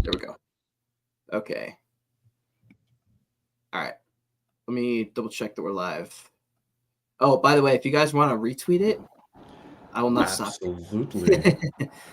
There we go. Okay. All right. Let me double check that we're live. Oh, by the way, if you guys want to retweet it, I will not stop. Absolutely.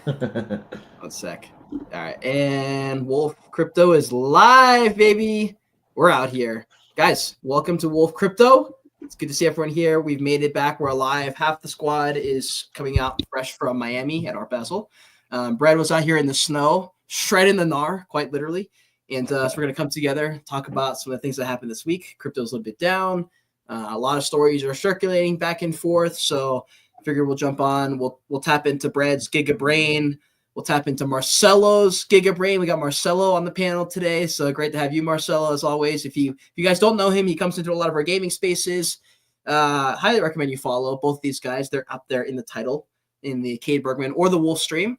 1 sec. All right. And Wolf Crypto is live, baby. We're out here. Guys, welcome to Wolf Crypto. It's good to see everyone here. We've made it back. We're alive. Half the squad is coming out fresh from Miami at Art Basel. Brad was out here in the snow, shredding the gnar, quite literally. And so we're going to come together, talk about some of the things that happened this week. Crypto's a little bit down. A lot of stories are circulating back and forth. So I figure we'll jump on. We'll tap into Brad's Giga Brain. We'll tap into Marcello's Giga Brain. We got Marcello on the panel today. So great to have you, Marcello, as always. If you guys don't know him, he comes into a lot of our gaming spaces. Highly recommend you follow both these guys. They're up there in the title in the Cade Bergman or the Wolf stream.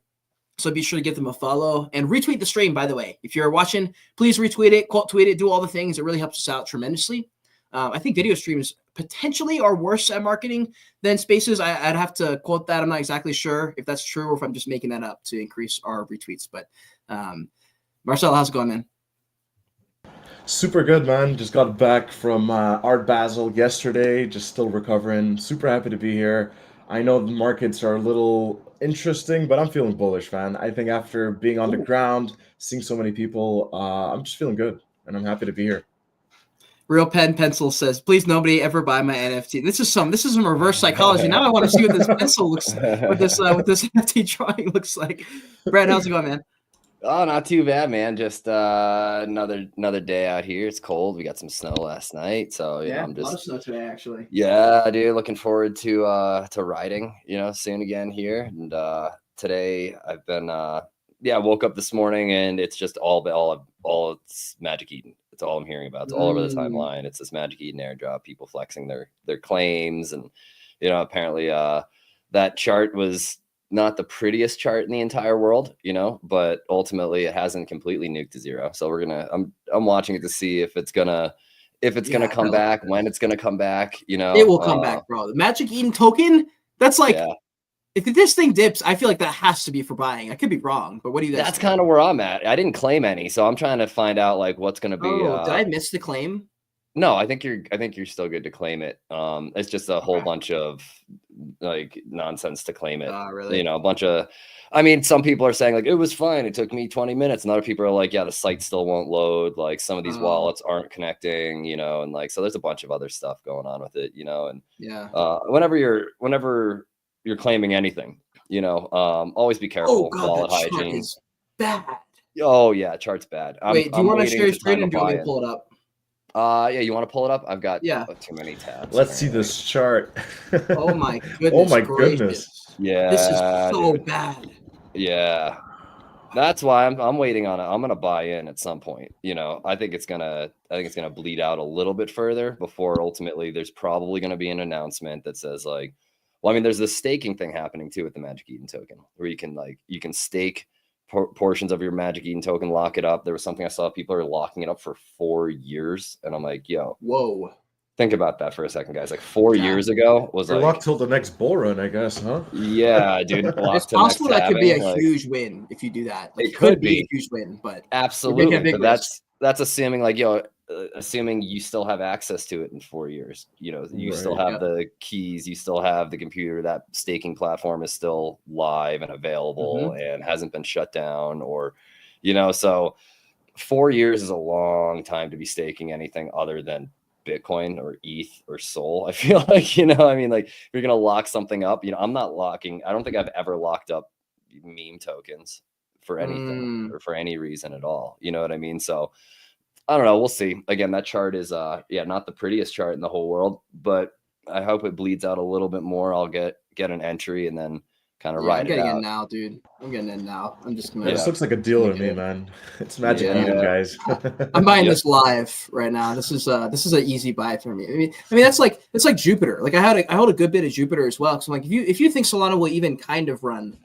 So be sure to give them a follow and retweet the stream, by the way. If you're watching, please retweet it, quote tweet it, do all the things. It really helps us out tremendously. I think video streams potentially are worse at marketing than spaces. I'd have to quote that. I'm not exactly sure if that's true or if I'm just making that up to increase our retweets. But Marcel, how's it going, man? Super good, man. Just got back from Art Basel yesterday. Just still recovering. Super happy to be here. I know the markets are a little interesting, but I'm feeling bullish, man. I think after being on the ground, seeing so many people, I'm just feeling good, and I'm happy to be here. Real Pen Pencil says, "Please, nobody ever buy my NFT." This is some reverse psychology. Now I want to see what this pencil looks like, what this NFT drawing looks like. Brad, how's it going, man? Oh, not too bad, man. Just another day out here. It's cold. We got some snow last night, so yeah, I'm just a lot of snow today, actually. Yeah, dude. Looking forward to riding, soon again here. And today I've been woke up this morning and it's just all it's Magic Eden. It's all I'm hearing about. It's all over the timeline. It's this Magic Eden airdrop, people flexing their claims, and apparently that chart was not the prettiest chart in the entire world, but ultimately it hasn't completely nuked to zero. So I'm watching it to see if it's gonna come back, when it's gonna come back. It will come back, bro. The Magic Eden token, that's like if this thing dips, I feel like that has to be for buying. I could be wrong, but what do you guys That's think? kind of where I'm at. I didn't claim any, so I'm trying to find out like what's gonna be. Did I miss the claim? No, I think you're still good to claim it. It's just a whole bunch of like nonsense to claim it. Really? A bunch of, some people are saying like it was fine. It took me 20 minutes, and other people are like, yeah, the site still won't load. Like some of these wallets aren't connecting, and like so there's a bunch of other stuff going on with it, and whenever you're claiming anything, always be careful. Oh God, wallet that chart hygiene is bad. Oh yeah, chart's bad. Wait, do you want to share your screen or do you want me to pull it up? Yeah, you want to pull it up? I've got too many tabs. Let's see this chart. Oh my goodness. Oh my goodness. Yeah. This is so bad. Yeah. That's why I'm waiting on it. I'm gonna buy in at some point. I think it's gonna bleed out a little bit further before ultimately there's probably gonna be an announcement that says like, well, there's this staking thing happening too with the Magic Eden token where you can stake portions of your Magic Eden token, lock it up. There was something I saw people are locking it up for 4 years, and I'm like, yo, whoa, think about that for a second, guys. Like 4 years ago was like locked till the next bull run, I guess, huh? Yeah, dude. It's possible that could be a huge win if you do that. Like, it could be a huge win, but absolutely. But that's assuming like assuming you still have access to it in 4 years. You still have the keys, you still have the computer, that staking platform is still live and available and hasn't been shut down or, so 4 years is a long time to be staking anything other than Bitcoin or ETH or Sol. I feel like, like if you're going to lock something up, I don't think I've ever locked up meme tokens for anything or for any reason at all. You know what I mean? So I don't know. We'll see. Again, that chart is not the prettiest chart in the whole world, but I hope it bleeds out a little bit more. I'll get an entry and then kind of ride it out. I'm getting in now, dude. I'm getting in now. I'm just gonna. This looks like a deal to me, man. It's Magic Eden, guys. I'm buying this live right now. This is an easy buy for me. I mean it's like Jupiter. Like I hold a good bit of Jupiter as well. So I'm like, if you think Solana will even kind of run,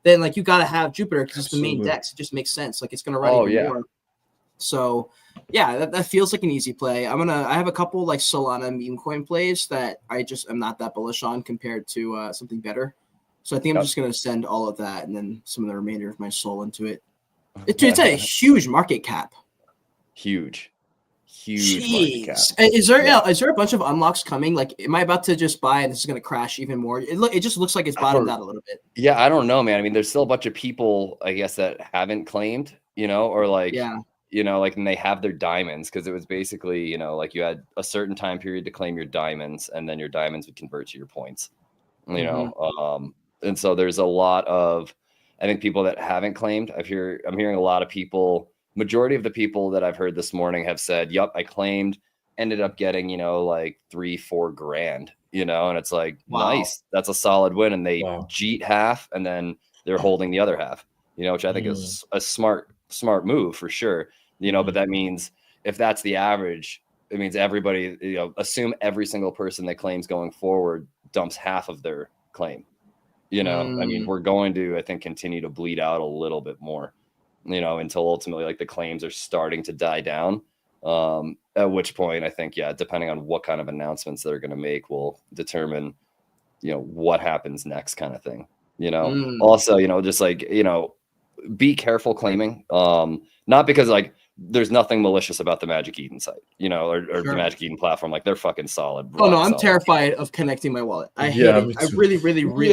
then like you got to have Jupiter because it's the main DEX. It just makes sense. Like it's gonna run even more. So yeah, that feels like an easy play. I have a couple like Solana meme coin plays that I just am not that bullish on compared to something better. So I think I'm just going to send all of that and then some of the remainder of my soul into it. It's a huge market cap. Huge market cap. Is there a bunch of unlocks coming? Like, am I about to just buy and this is going to crash even more? It just looks like it's bottomed out a little bit. Yeah, I don't know, man. I mean, there's still a bunch of people, I guess, that haven't claimed, or like, like, and they have their diamonds, because it was basically, like, you had a certain time period to claim your diamonds, and then your diamonds would convert to your points, and so there's a lot of, I think, people that haven't claimed. I'm hearing a lot of people. Majority of the people that I've heard this morning have said, "Yep, I claimed." Ended up getting, like $3-4 grand, and it's like, nice. That's a solid win, and they jeet half, and then they're holding the other half, which I think is a smart move for sure. But that means if that's the average, it means everybody, assume every single person that claims going forward dumps half of their claim. I mean, we're going to, I think, continue to bleed out a little bit more, until ultimately, like, the claims are starting to die down. At which point, I think, depending on what kind of announcements they're going to make will determine, what happens next, kind of thing. Also, just like, be careful claiming. Not because, like, there's nothing malicious about the Magic Eden site, or the Magic Eden platform. Like, they're fucking solid. Oh no, I'm terrified of connecting my wallet. I hate it. I really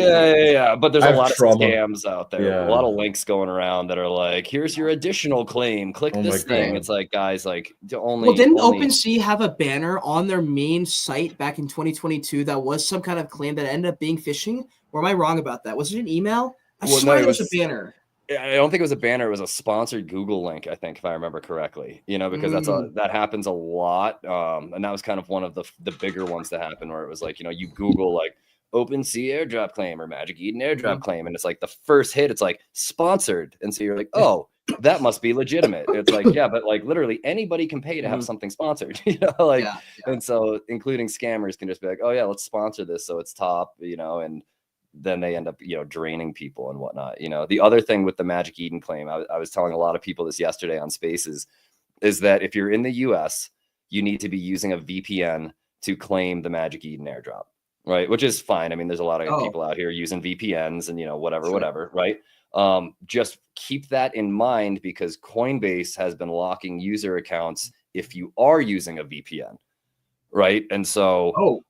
yeah. But there's a lot of scams out there. A lot of links going around that are like, here's your additional claim. Click this thing. It's like, guys, like, didn't OpenSea have a banner on their main site back in 2022 that was some kind of claim that ended up being phishing? Or am I wrong about that? Was it an email? I swear it was a banner. I don't think it was a banner. It was a sponsored Google link, I think, if I remember correctly, because that happens a lot. And that was kind of one of the bigger ones that happened, where it was like, you Google like OpenSea airdrop claim or Magic Eden airdrop claim. And it's like the first hit, it's like sponsored. And so you're like, oh, that must be legitimate. It's like, yeah, but like literally anybody can pay to have something sponsored, and so including scammers can just be like, oh yeah, let's sponsor this. So it's top, and then they end up, draining people and whatnot. The other thing with the Magic Eden claim, I was telling a lot of people this yesterday on Spaces, is that if you're in the US, you need to be using a VPN to claim the Magic Eden airdrop, right? Which is fine. I mean, there's a lot of people out here using VPNs and, whatever, right? Just keep that in mind, because Coinbase has been locking user accounts if you are using a VPN, right? And so...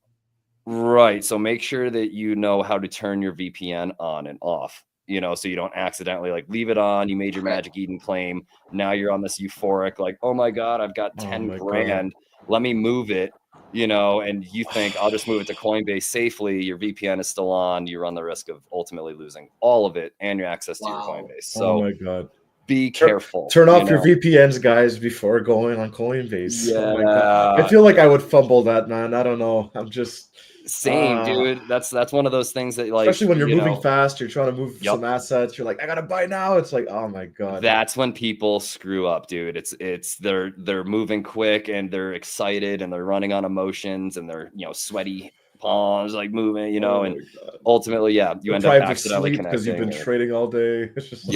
Right. So make sure that you know how to turn your VPN on and off, so you don't accidentally like leave it on. You made your Magic Eden claim. Now you're on this euphoric, like, oh my God, I've got 10 grand. Let me move it, and you think I'll just move it to Coinbase safely. Your VPN is still on. You run the risk of ultimately losing all of it and your access to your Coinbase. So oh my God. Be careful. Turn off your VPNs, guys, before going on Coinbase. Yeah. Oh my God. I feel like I would fumble that, man. I don't know. I'm just... Same, dude. That's one of those things that, like, especially when you're moving fast, you're trying to move some assets. You're like, I gotta buy now. It's like, oh my God. That's when people screw up, dude. It's they're moving quick and they're excited and they're running on emotions and they're sweaty palms, like moving, and ultimately, you end up accidentally connecting because you've been trading all day. It's just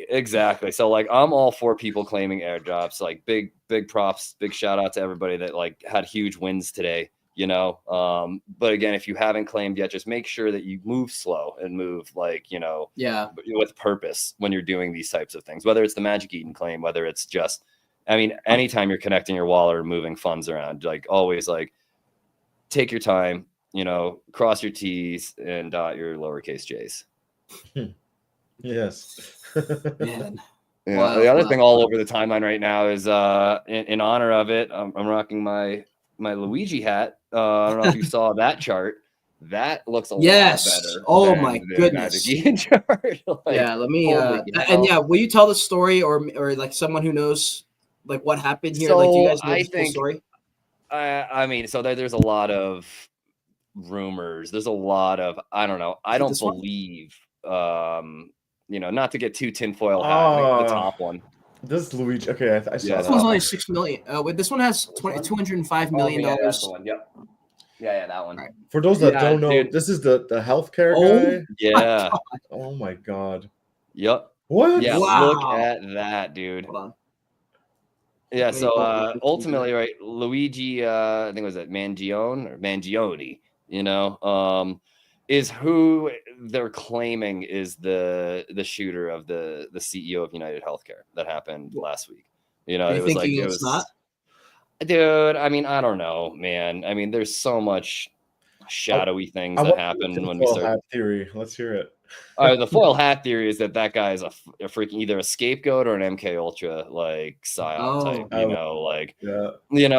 exactly. So like, I'm all for people claiming airdrops. Like, big props, big shout out to everybody that like had huge wins today. But again, if you haven't claimed yet, just make sure that you move slow and move like, with purpose when you're doing these types of things, whether it's the Magic Eden claim, whether it's just, I mean, anytime you're connecting your wallet or moving funds around, like, always, like, take your time, cross your T's and dot your lowercase J's. Yes. Man. Yeah. The other thing all over the timeline right now is in honor of it, I'm rocking my Luigi hat. I don't know if you saw that chart. That looks a lot better. Oh my goodness. Chart. Like, let me will you tell the story or like someone who knows like what happened here? So like, do you guys know the full story? I mean, so there's a lot of rumors. There's a lot of, I don't know. I don't believe not to get too tinfoil hat, the top one. This is Luigi. Okay, I saw this one's only $6 million. This one has $205 million. That's the one. Yep. Yeah, that one. Right. For those that don't know, dude, this is the healthcare guy. Yeah. Oh my God. Yep. What? Yeah. Wow. Look at that, dude. Hold on. Yeah. So ultimately, right, Luigi, I think it was Mangione. is who they're claiming is the shooter of the CEO of United Healthcare that happened last week. You know, Are you it was like thinking it it's was not? dude, I mean, I don't know, man. I mean, there's so much shadowy things I that want to happen the when we foil start. hat theory. Let's hear it. The foil hat theory is that guy is a freaking either a scapegoat or an MK Ultra like psyop type. Oh. You know, like Yeah.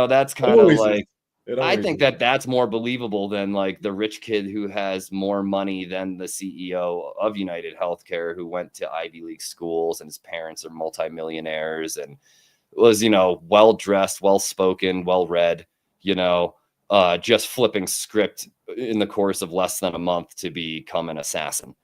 that's It kind of always is. like. It I always think is. that's more believable than like the rich kid who has more money than the CEO of United Healthcare, who went to Ivy League schools and his parents are multimillionaires and was, well dressed, well spoken, well read, just flipping script in the course of less than a month to become an assassin.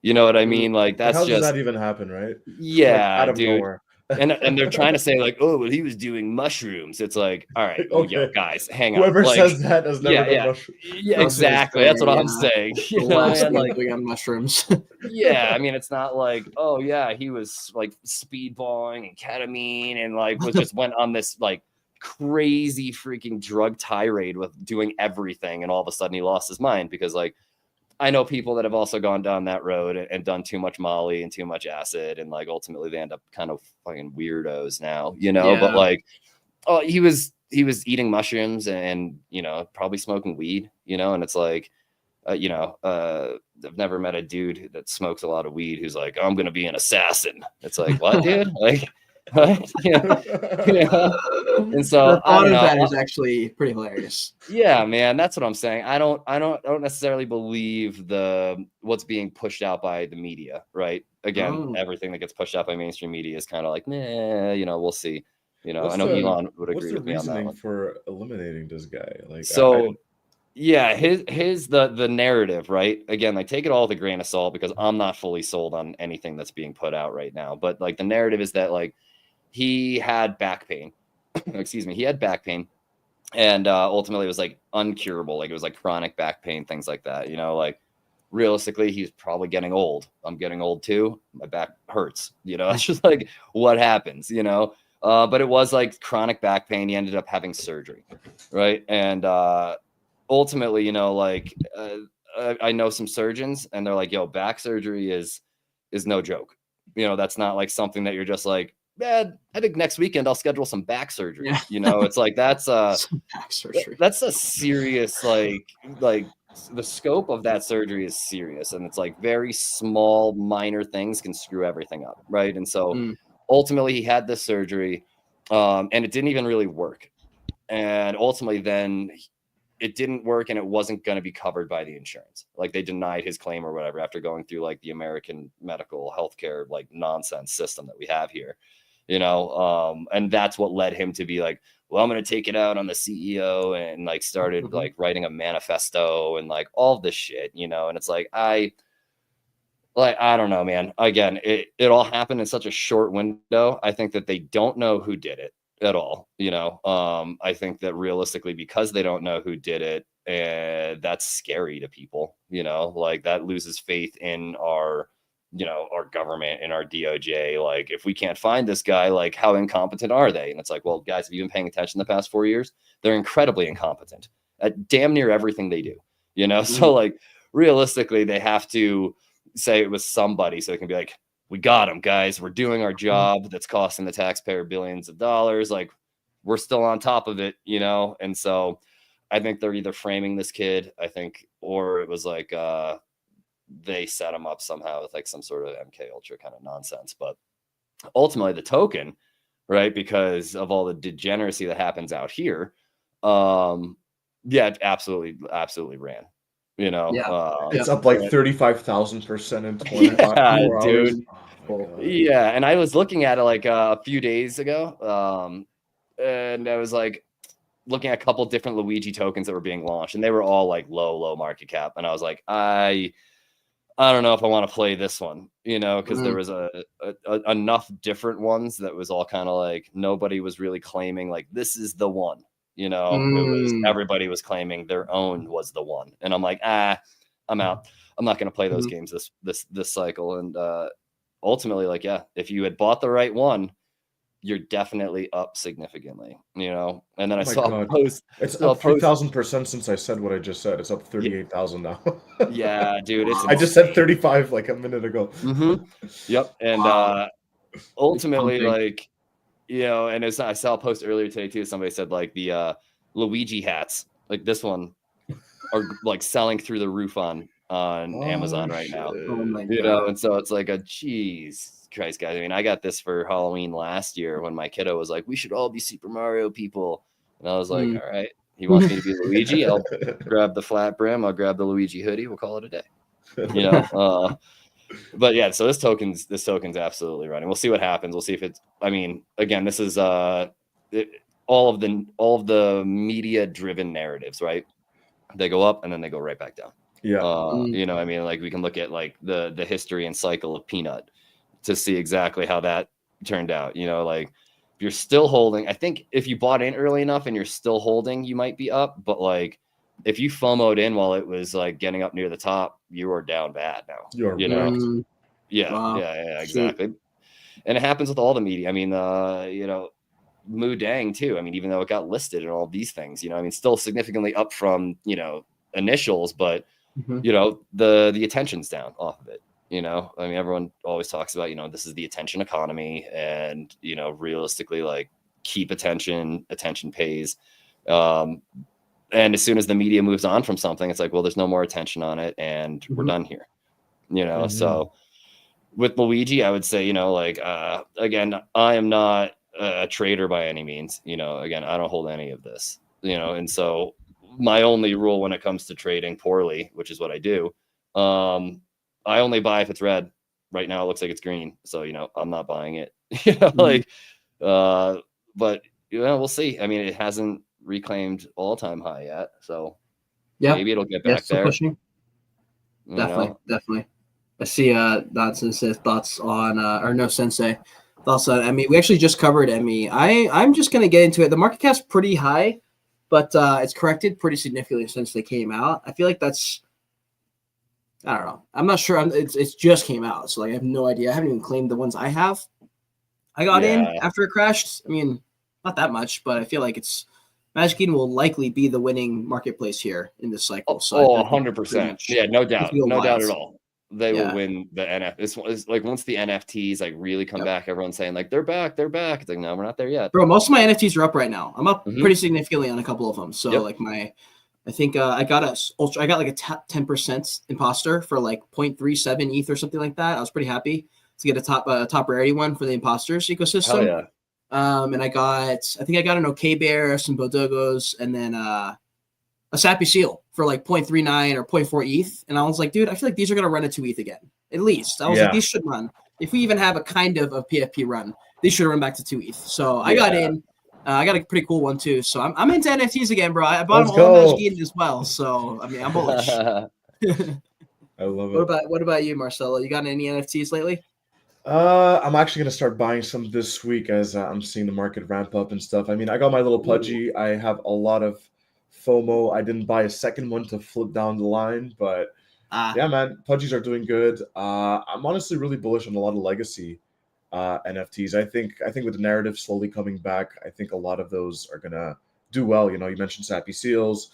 You know what I mean? Like Like, that's how does just, that even happen, right? Like yeah, out of dude. nowhere. And they're trying to say like, oh, well, he was doing mushrooms. It's like, all right, well, Okay. guys, hang on. Whoever Like, says that has never done much. yeah, That's what I was exactly. That's what saying, I'm yeah. saying. The You know, last man, like, on mushrooms. yeah, I mean, it's not like, oh yeah, he was like speedballing and ketamine and like went on this like crazy freaking drug tirade with doing everything, and all of a sudden he lost his mind because like I know people that have also gone down that road and done too much Molly and too much acid, and like ultimately they end up kind of fucking weirdos now, Yeah. But like, oh, he was eating mushrooms and probably smoking weed, and it's like, I've never met a dude that smokes a lot of weed who's like, I'm gonna be an assassin. It's like, what, dude? Like, what? And so The I thought don't of know. that is actually pretty hilarious. Yeah, man, that's what I'm saying. I don't necessarily believe what's being pushed out by the media, right? Again, everything that gets pushed out by mainstream media is kind of like, nah, we'll see. I know Elon would agree with me on that reasoning one. for eliminating this guy? Like, So yeah, his the narrative, right? Again, like take it all with a grain of salt because I'm not fully sold on anything that's being put out right now. But like the narrative is that like he had back pain. Excuse me, he had back pain. And ultimately it was like uncurable, like it was like chronic back pain, things like that. Like realistically, he's probably getting old. I'm getting old too. My back hurts. That's just like what happens. But it was like chronic back pain. He ended up having surgery, right? And ultimately, I know some surgeons, and they're like, "Yo, back surgery is no joke. That's not like something that you're just like." Man, I think next weekend I'll schedule some back surgery. Yeah. It's like that's back surgery. That's a serious like the scope of that surgery is serious, and it's like very small minor things can screw everything up, right? And so ultimately he had this surgery and it didn't even really work, and ultimately then it didn't work and it wasn't going to be covered by the insurance. Like they denied his claim or whatever after going through like the American medical healthcare like nonsense system that we have here. And that's what led him to be like, well, I'm going to take it out on the CEO, and like started like writing a manifesto and like all of this shit, and it's like, I don't know, man. Again, it all happened in such a short window. I think that they don't know who did it at all. I think that realistically, because they don't know who did it, and that's scary to people, like that loses faith in our government and our DOJ. Like, if we can't find this guy, like, how incompetent are they? And it's like, well, guys, have you been paying attention the past 4 years? They're incredibly incompetent at damn near everything they do, So, like, realistically, they have to say it was somebody so it can be like, we got him, guys. We're doing our job that's costing the taxpayer billions of dollars. Like, we're still on top of it, And so I think they're either framing this kid, or it was like, they set him up somehow with like some sort of MK Ultra kind of nonsense. But ultimately the token, right, because of all the degeneracy that happens out here, it absolutely ran. It's up like 35,000% in 24 hours. Dude. Oh, yeah, and I was looking at it like a few days ago, and I was like looking at a couple different Luigi tokens that were being launched, and they were all like low market cap, and I was like, I don't know if I want to play this one, because there was a enough different ones that was all kind of like nobody was really claiming like this is the one, It was everybody was claiming their own was the one, and I'm like, I'm out. I'm not going to play those games this cycle. And ultimately, like, yeah, if you had bought the right one, you're definitely up significantly, you know. And then I Oh my saw a God. post. It's Saw a up post. 3,000% since I said what I just said. It's up 38,000 now. Yeah, dude, it's I just said insane. 35 like a minute ago. Yep. And Wow. ultimately, pumping. like, you know, and I saw a post earlier today too. Somebody said like the Luigi hats, like this one, are like selling through the roof on Amazon right now. Oh my You God. know, and so it's like a geez Christ, guys. I mean, I got this for Halloween last year when my kiddo was like, "We should all be Super Mario people," and I was like, "All right, he wants me to be Luigi. I'll grab the flat brim. I'll grab the Luigi hoodie. We'll call it a day." You know, but yeah. So this token's absolutely running. We'll see what happens. We'll see if it's. I mean, again, this is all of the media driven narratives, right? They go up and then they go right back down. Yeah. You know, I mean, like we can look at like the history and cycle of Peanut to see exactly how that turned out. You know, like if you're still holding, I think if you bought in early enough and you're still holding, you might be up. But like if you FOMO'd in while it was like getting up near the top, you are down bad now. You're You know, right. yeah, Wow. yeah, exactly. And it happens with all the media. I mean, you know, Moo Dang too. I mean, even though it got listed and all of these things, you know, I mean, still significantly up from, you know, initials, but you know, the attention's down off of it. You know, I mean, everyone always talks about, you know, this is the attention economy, and you know, realistically, like keep attention pays. And as soon as the media moves on from something, it's like, well, there's no more attention on it, and we're done here. You know, so with Luigi, I would say, you know, like again, I am not a trader by any means. You know, again, I don't hold any of this. You know, and so my only rule when it comes to trading poorly, which is what I do, I only buy if it's red. Right now, it looks like it's green, so you know, I'm not buying it. You know, like, but you know, we'll see. I mean, it hasn't reclaimed all-time high yet, so maybe it'll get back still there. pushing. You Definitely, know? definitely. I see Sensei thoughts on or no Sensei thoughts on Emmy. We actually just covered Emmy. I'm just gonna get into it. The market cap's pretty high, but it's corrected pretty significantly since they came out. I feel like that's I don't know. I'm not sure. It's just came out, so like I have no idea. I haven't even claimed the ones I have. I got in after it crashed. I mean, not that much, but I feel like it's Magic Eden will likely be the winning marketplace here in this cycle. So 100%. Yeah, no doubt. No doubt at all. They will win the NFT. It's like once the NFTs like really come back, everyone's saying like they're back. It's like, no, we're not there yet. Bro, most of my NFTs are up right now. I'm up pretty significantly on a couple of them. So like I think I got like a 10% imposter for like 0.37 ETH or something like that. I was pretty happy to get a top rarity one for the imposters ecosystem. Hell yeah. And I think I got an OK Bear, some Bodogos, and then a Sappy Seal for like 0.39 or 0.4 ETH. And I was like, dude, I feel like these are gonna run a 2 ETH again. At least. I was like, these should run. If we even have a kind of a PFP run, these should run back to 2 ETH. So I got in. I got a pretty cool one too. So I'm into NFTs again, bro. I bought them all in Magic Eden as well. So I mean, I'm bullish. I love it. What about you, Marcello? You got any NFTs lately? I'm actually gonna start buying some this week as I'm seeing the market ramp up and stuff. I mean, I got my little pudgy. I have a lot of FOMO. I didn't buy a second one to flip down the line, but yeah, man, pudgies are doing good. I'm honestly really bullish on a lot of legacy NFTs. I think with the narrative slowly coming back, I think a lot of those are gonna do well. You know, you mentioned Sappy Seals.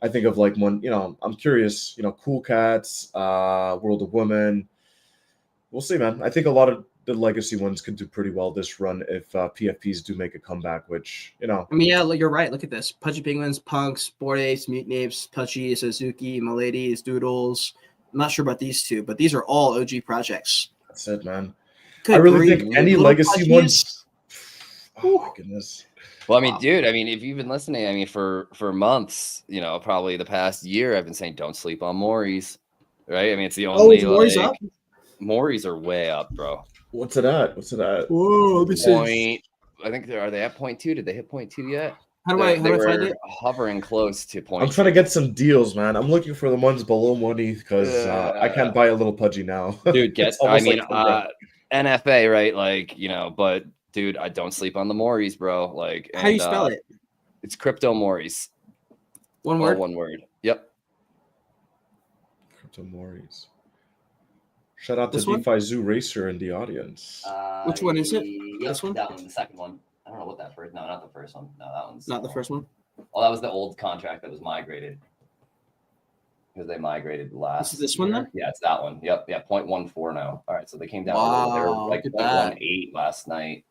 I think of like one. You know, I'm curious. You know, Cool Cats, World of Women. We'll see, man. I think a lot of the legacy ones could do pretty well this run if PFPs do make a comeback, which, you know. I mean, yeah, you're right. Look at this. Pudgy Penguins, Punks, Bored Apes, Mutant Apes, Pudgy, Suzuki, Miladies, Doodles. I'm not sure about these two, but these are all OG projects. That's it, man. Good I really grief. think any Little legacy Pudgies. ones. Oh, my goodness. Well, I mean, dude, I mean, if you've been listening, I mean, for months, you know, probably the past year, I've been saying don't sleep on Moris, right? I mean, it's the only Moris up? Moris are way up, bro. What's it at? Whoa, let me see. I think are they at 0.2? Did they hit 0.2 yet? How do I find it? Hovering close to 0.2. I'm trying to get some deals, man. I'm looking for the ones below 1 ETH because I can't buy a little pudgy now. Dude, NFA, right? Like, you know, but dude, I don't sleep on the Moris, bro. Like, how do you spell it? It's Crypto Moris. One word? One word. Yep. Crypto Moris. Shout out to This one? DeFi Zoo Racer in the audience. Which one is it? Yep, This one? That one, the second one. I don't know what that first. No, not the first one. No, that one's Not the first one. Oh, that was the old contract that was migrated because they migrated last. This is this one then? Yeah, it's that one. Yep, yeah, 0.14 now. All right, so they came down a Wow, little. They were like look at 0.18 last night,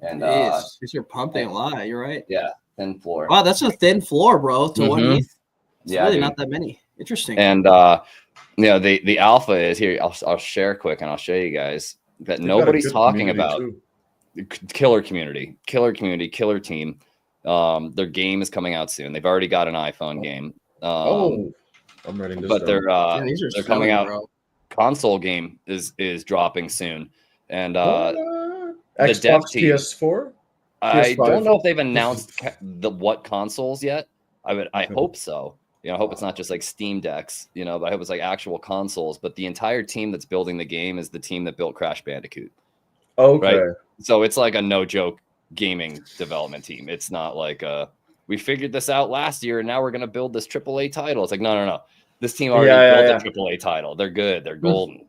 and Jeez, you're pumping a lot. You're right. yeah, thin floor. Wow, that's a thin floor, bro. To one Mhm. ETH. It's Yeah, really dude. not that many. Interesting. And the alpha is here. I'll share quick and I'll show you guys that They've got a nobody's good talking community, about. too. Killer community, killer team. Their game is coming out soon. They've already got an iPhone game. I'm writing this But down. Yeah, these are they're coming selling, out. bro. Console game is dropping soon, and What? the Xbox, dev team. PS4? I PS5? don't know if they've announced what consoles yet. I hope so. I hope it's not just like Steam decks, but I hope it's like actual consoles. But the entire team that's building the game is the team that built Crash Bandicoot. Okay. Right? So it's like a no joke gaming development team. It's not like we figured this out last year and now we're gonna build this AAA title. It's like no. This team already built a AAA title. They're good. They're golden.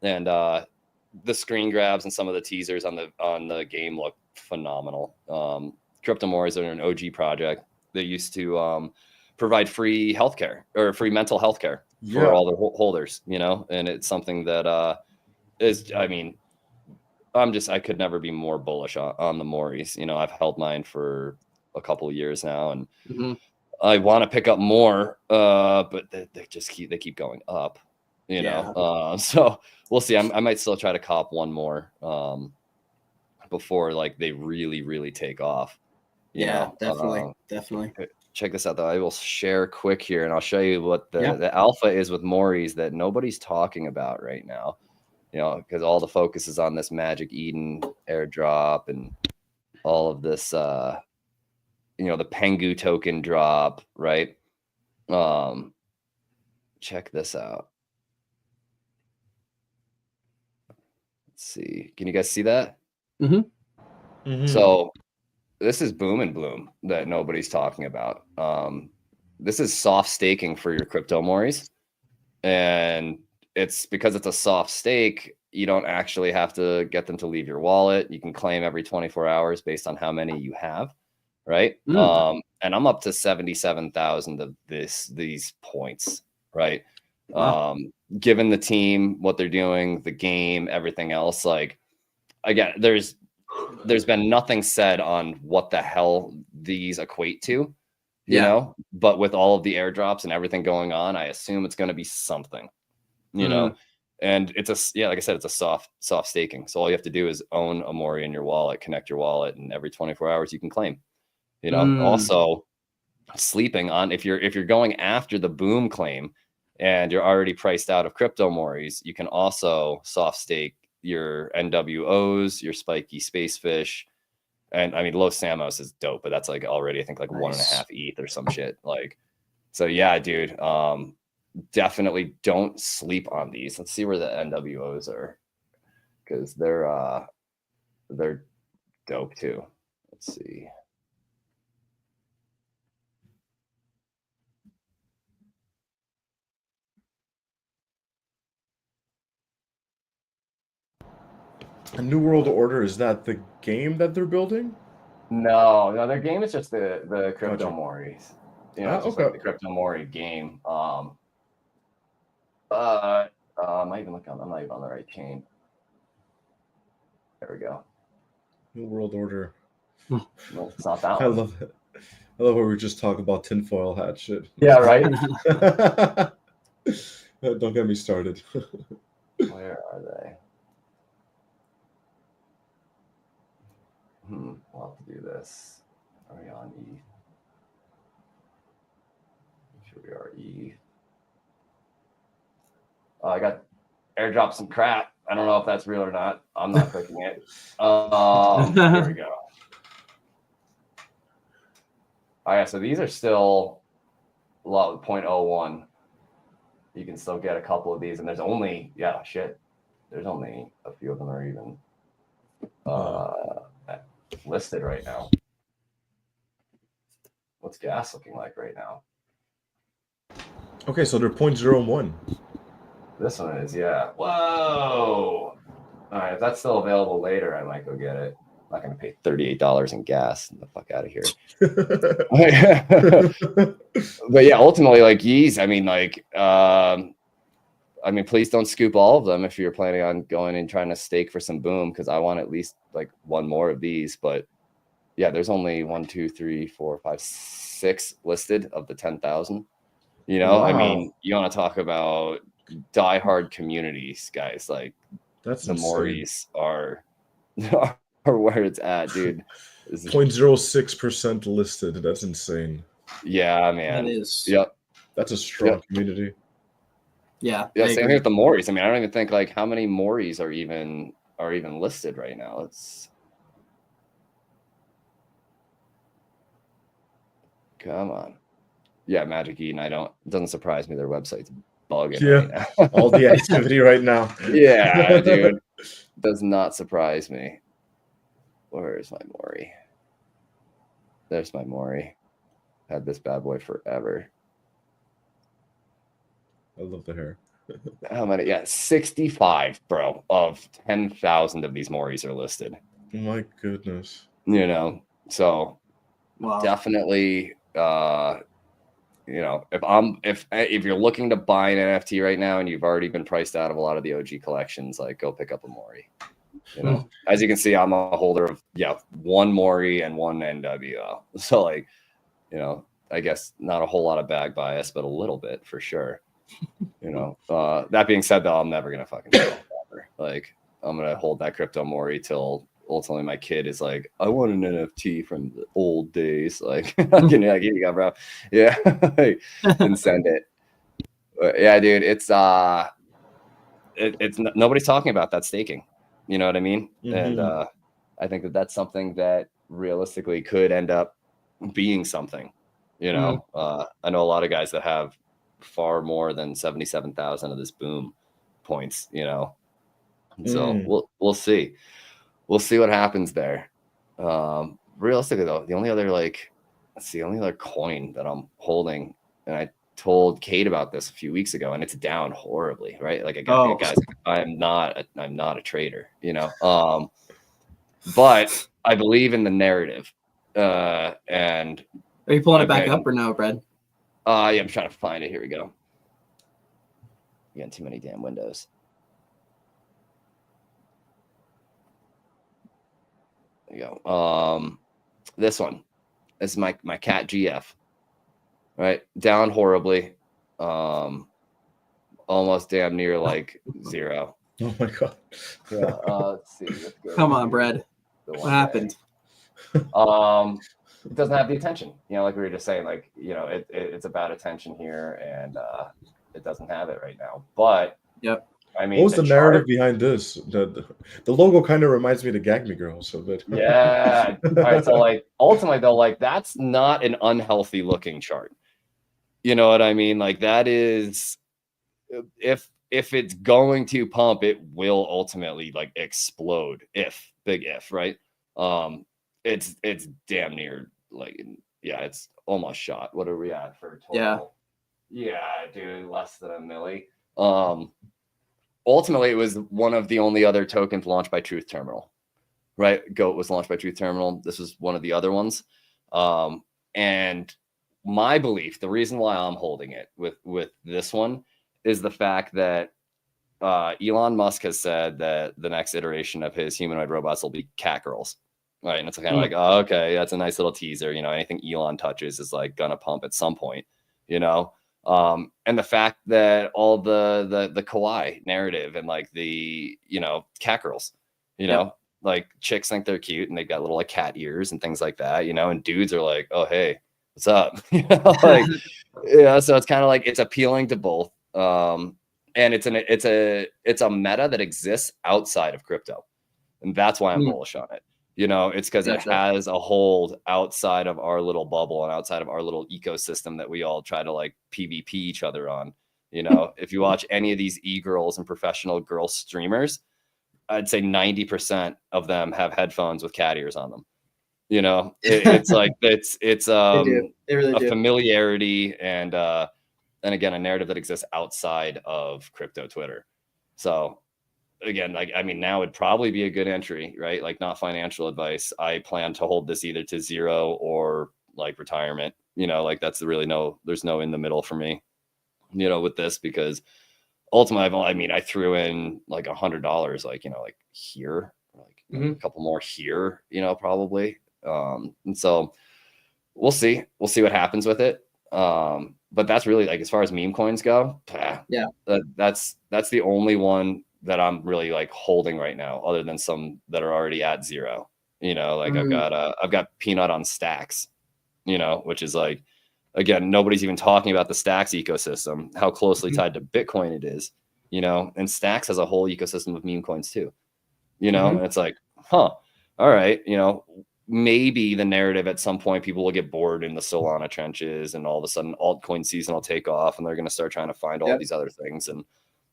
And the screen grabs and some of the teasers on the game look phenomenal. Cryptomores are an OG project. They used to provide free healthcare or free mental health care for all the holders. And it's something that is. I mean, I could never be more bullish on the Mories. I've held mine for a couple of years now, and I want to pick up more, but they keep going up. So we'll see. I might still try to cop one more before like they really, really take off. Definitely. Check this out though. I will share quick here, and I'll show you what the alpha is with Mories that nobody's talking about right now. Because all the focus is on this Magic Eden airdrop and all of this, the Pengu token drop, right? Check this out. Let's see. Can you guys see that? So this is boom and bloom that nobody's talking about. This is soft staking for your crypto Mories. And it's because it's a soft stake, you don't actually have to get them to leave your wallet. You can claim every 24 hours based on how many you have, right? And I'm up to 77,000 of these points, right? Wow. Given the team, what they're doing, the game, everything else, like again, there's been nothing said on what the hell these equate to, you know, but with all of the airdrops and everything going on, I assume it's going to be something. And it's like I said, it's a soft staking. So all you have to do is own a Mori in your wallet, connect your wallet, and every 24 hours you can claim. Also sleeping on if you're going after the boom claim and you're already priced out of crypto Moris, you can also soft stake your NWOs, your spiky spacefish. And I mean, Los Samos is dope, but that's like already I think like 1.5 ETH or some shit. Like, so yeah, dude. Definitely don't sleep on these. Let's see where the NWOs are, because they're dope too. Let's see. A New World Order, is that the game that they're building? No, their game is just the crypto Gotcha. Moris. Okay. Like the crypto Mori game. Am I even looking? I'm not even on the right chain. There we go. New World Order. No, it's not that I one. love it. I love how we just talk about tinfoil hat shit. Yeah, right. Don't get me started. Where are they? We'll have to do this. Are we on E? Make sure we are E. I got airdrop some crap. I don't know if that's real or not. I'm not clicking it. Here we go. Oh yeah, so these are still a lot of 0.01. You can still get a couple of these, and there's only there's only a few of them are even listed right now. What's gas looking like right now? Okay, so they're 0.01. This one is, yeah. Whoa. All right, if that's still available later, I might go get it. I'm not going to pay $38 in gas. Get the fuck out of here. But yeah, ultimately, like Yeez, I mean, please don't scoop all of them if you're planning on going and trying to stake for some boom, because I want at least like one more of these. But yeah, there's only 1, 2, 3, 4, 5, 6 listed of the 10,000. You know, Wow. I mean, you want to talk about diehard communities, guys. Like That's the insane. Moris are where it's at, dude. 0.06% listed. That's insane. Yeah, man. That is. Yep. That's a strong community. Yeah. Yeah. Same here with the Moris. I mean, I don't even think like how many Moris are even listed right now. It's come on. Yeah, Magic Eden. It doesn't surprise me. Their website's bugging right now. All the activity right now. Yeah, dude. Does not surprise me. Where is my Mori? There's my Mori. Had this bad boy forever. I love the hair. How many? Yeah, 65, bro. Of 10,000 of these Moris are listed. My goodness. You know, so wow. Definitely. You know, if you're looking to buy an NFT right now and you've already been priced out of a lot of the OG collections, like go pick up a Mori. You know, as you can see, I'm a holder of one Mori and one NWO. So like, you know, I guess not a whole lot of bag bias, but a little bit for sure. You know, that being said, though, I'm never gonna fucking sell it. Like, I'm gonna hold that crypto Mori till ultimately my kid is like, I want an NFT from the old days. Like, here you go, bro. Yeah, and send it. But yeah, dude, it's nobody's talking about that staking. You know what I mean? And I think that's something that realistically could end up being something. You know, I know a lot of guys that have far more than 77,000 of this boom points. You know, so we'll see. We'll see what happens there. Realistically, though, the only other coin that I'm holding, and I told Kate about this a few weeks ago, and it's down horribly, right? Like, guys, I'm not a trader, you know. But I believe in the narrative. And are you pulling it back up or no, Brad? Yeah, I'm trying to find it. Here we go. You got too many damn windows. There you go. This one. This is my cat GF. Right? Down horribly. Almost damn near like 0. Oh my god. Yeah. Let's see. Let's go. Come on, Brad. What happened? It doesn't have the attention. You know, like we were just saying, like, you know, it's about attention here, and it doesn't have it right now. But I mean, what was the narrative behind this? The logo kind of reminds me of the Gag Me Girl, so that. Yeah. All right. So like ultimately though, like that's not an unhealthy looking chart. You know what I mean? Like that is, if it's going to pump, it will ultimately like explode. Big if, right? It's damn near like, yeah, it's almost shot. What are we at for total? Yeah, dude, less than a milli. Ultimately, it was one of the only other tokens launched by Truth Terminal, right? GOAT was launched by Truth Terminal. This was one of the other ones. And my belief, the reason why I'm holding it with this one is the fact that Elon Musk has said that the next iteration of his humanoid robots will be cat girls, right? And it's kind of like, oh, okay, that's a nice little teaser. You know, anything Elon touches is like gonna pump at some point, you know? And the fact that all the kawaii narrative and like the, you know, cat girls, you know, like chicks think they're cute and they got little like cat ears and things like that, you know, and dudes are like, oh, hey, what's up? You know, like, yeah. So it's kind of like, it's appealing to both. And it's a meta that exists outside of crypto. And that's why I'm bullish on it. You know, it's because it has a hold outside of our little bubble and outside of our little ecosystem that we all try to like PvP each other on. You know, if you watch any of these e-girls and professional girl streamers, I'd say 90% of them have headphones with cat ears on them. You know, it's like it's they really a familiarity and and again, a narrative that exists outside of crypto Twitter. So again, like, I mean, now would probably be a good entry, right? Like, not financial advice. I plan to hold this either to 0 or like retirement, like that's really there's no in the middle for me, with this, because ultimately, I threw in like $100, like, like here, like a couple more here, probably. And so we'll see what happens with it. But that's really, like, as far as meme coins go, that's the only one that I'm really like holding right now, other than some that are already at 0. Like I've got Peanut on Stacks, which is like, again, nobody's even talking about the Stacks ecosystem, how closely tied to Bitcoin it is, and Stacks has a whole ecosystem of meme coins too, and it's like, all right, maybe the narrative at some point, people will get bored in the Solana trenches, and all of a sudden altcoin season will take off and they're going to start trying to find all these other things. And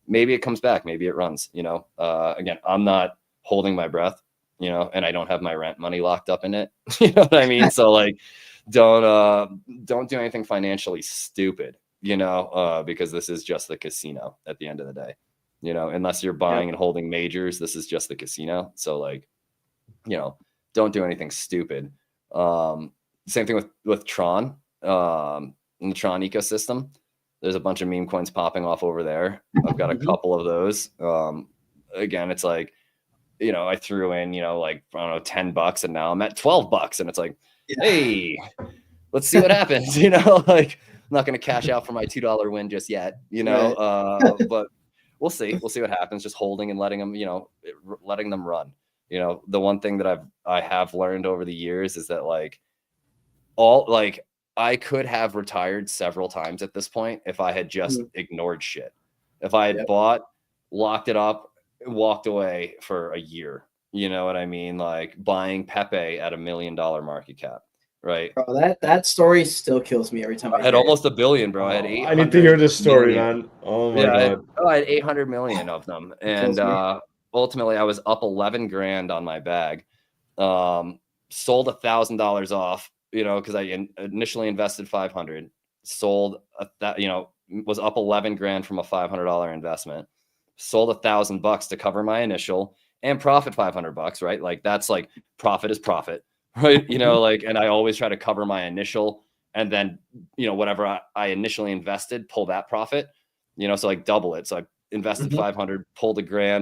maybe it comes back, maybe it runs, again, I'm not holding my breath, and I don't have my rent money locked up in it. You know what I mean? So like, don't do anything financially stupid, because this is just the casino at the end of the day, unless you're buying and holding majors, this is just the casino. So like, don't do anything stupid. Same thing with Tron, in the Tron ecosystem. There's a bunch of meme coins popping off over there. I've got a couple of those. Again, it's like, I threw in, like, I don't know, $10, and now I'm at $12, and it's like, hey, let's see what happens. Like, I'm not going to cash out for my $2 win just yet, but we'll see what happens. Just holding and letting them, letting them run. The one thing that I have learned over the years is that, like, I could have retired several times at this point if I had just ignored shit. If I had bought, locked it up, walked away for a year, you know what I mean? Like buying Pepe at $1 million market cap, right? Bro, that story still kills me every time I had almost $1 billion, bro. I had 800. I need to hear this story, man. Oh my god. I had 800 million of them, and ultimately I was up 11 grand on my bag. Sold $1,000 off, because I initially invested 500. Sold was up 11 grand from a $500 investment. Sold $1,000 to cover my initial and profit $500, right? Like, that's like, profit is profit, right? Like, and I always try to cover my initial, and then, whatever I initially invested, pull that profit, so like double it. So I invested 500, pulled $1,000,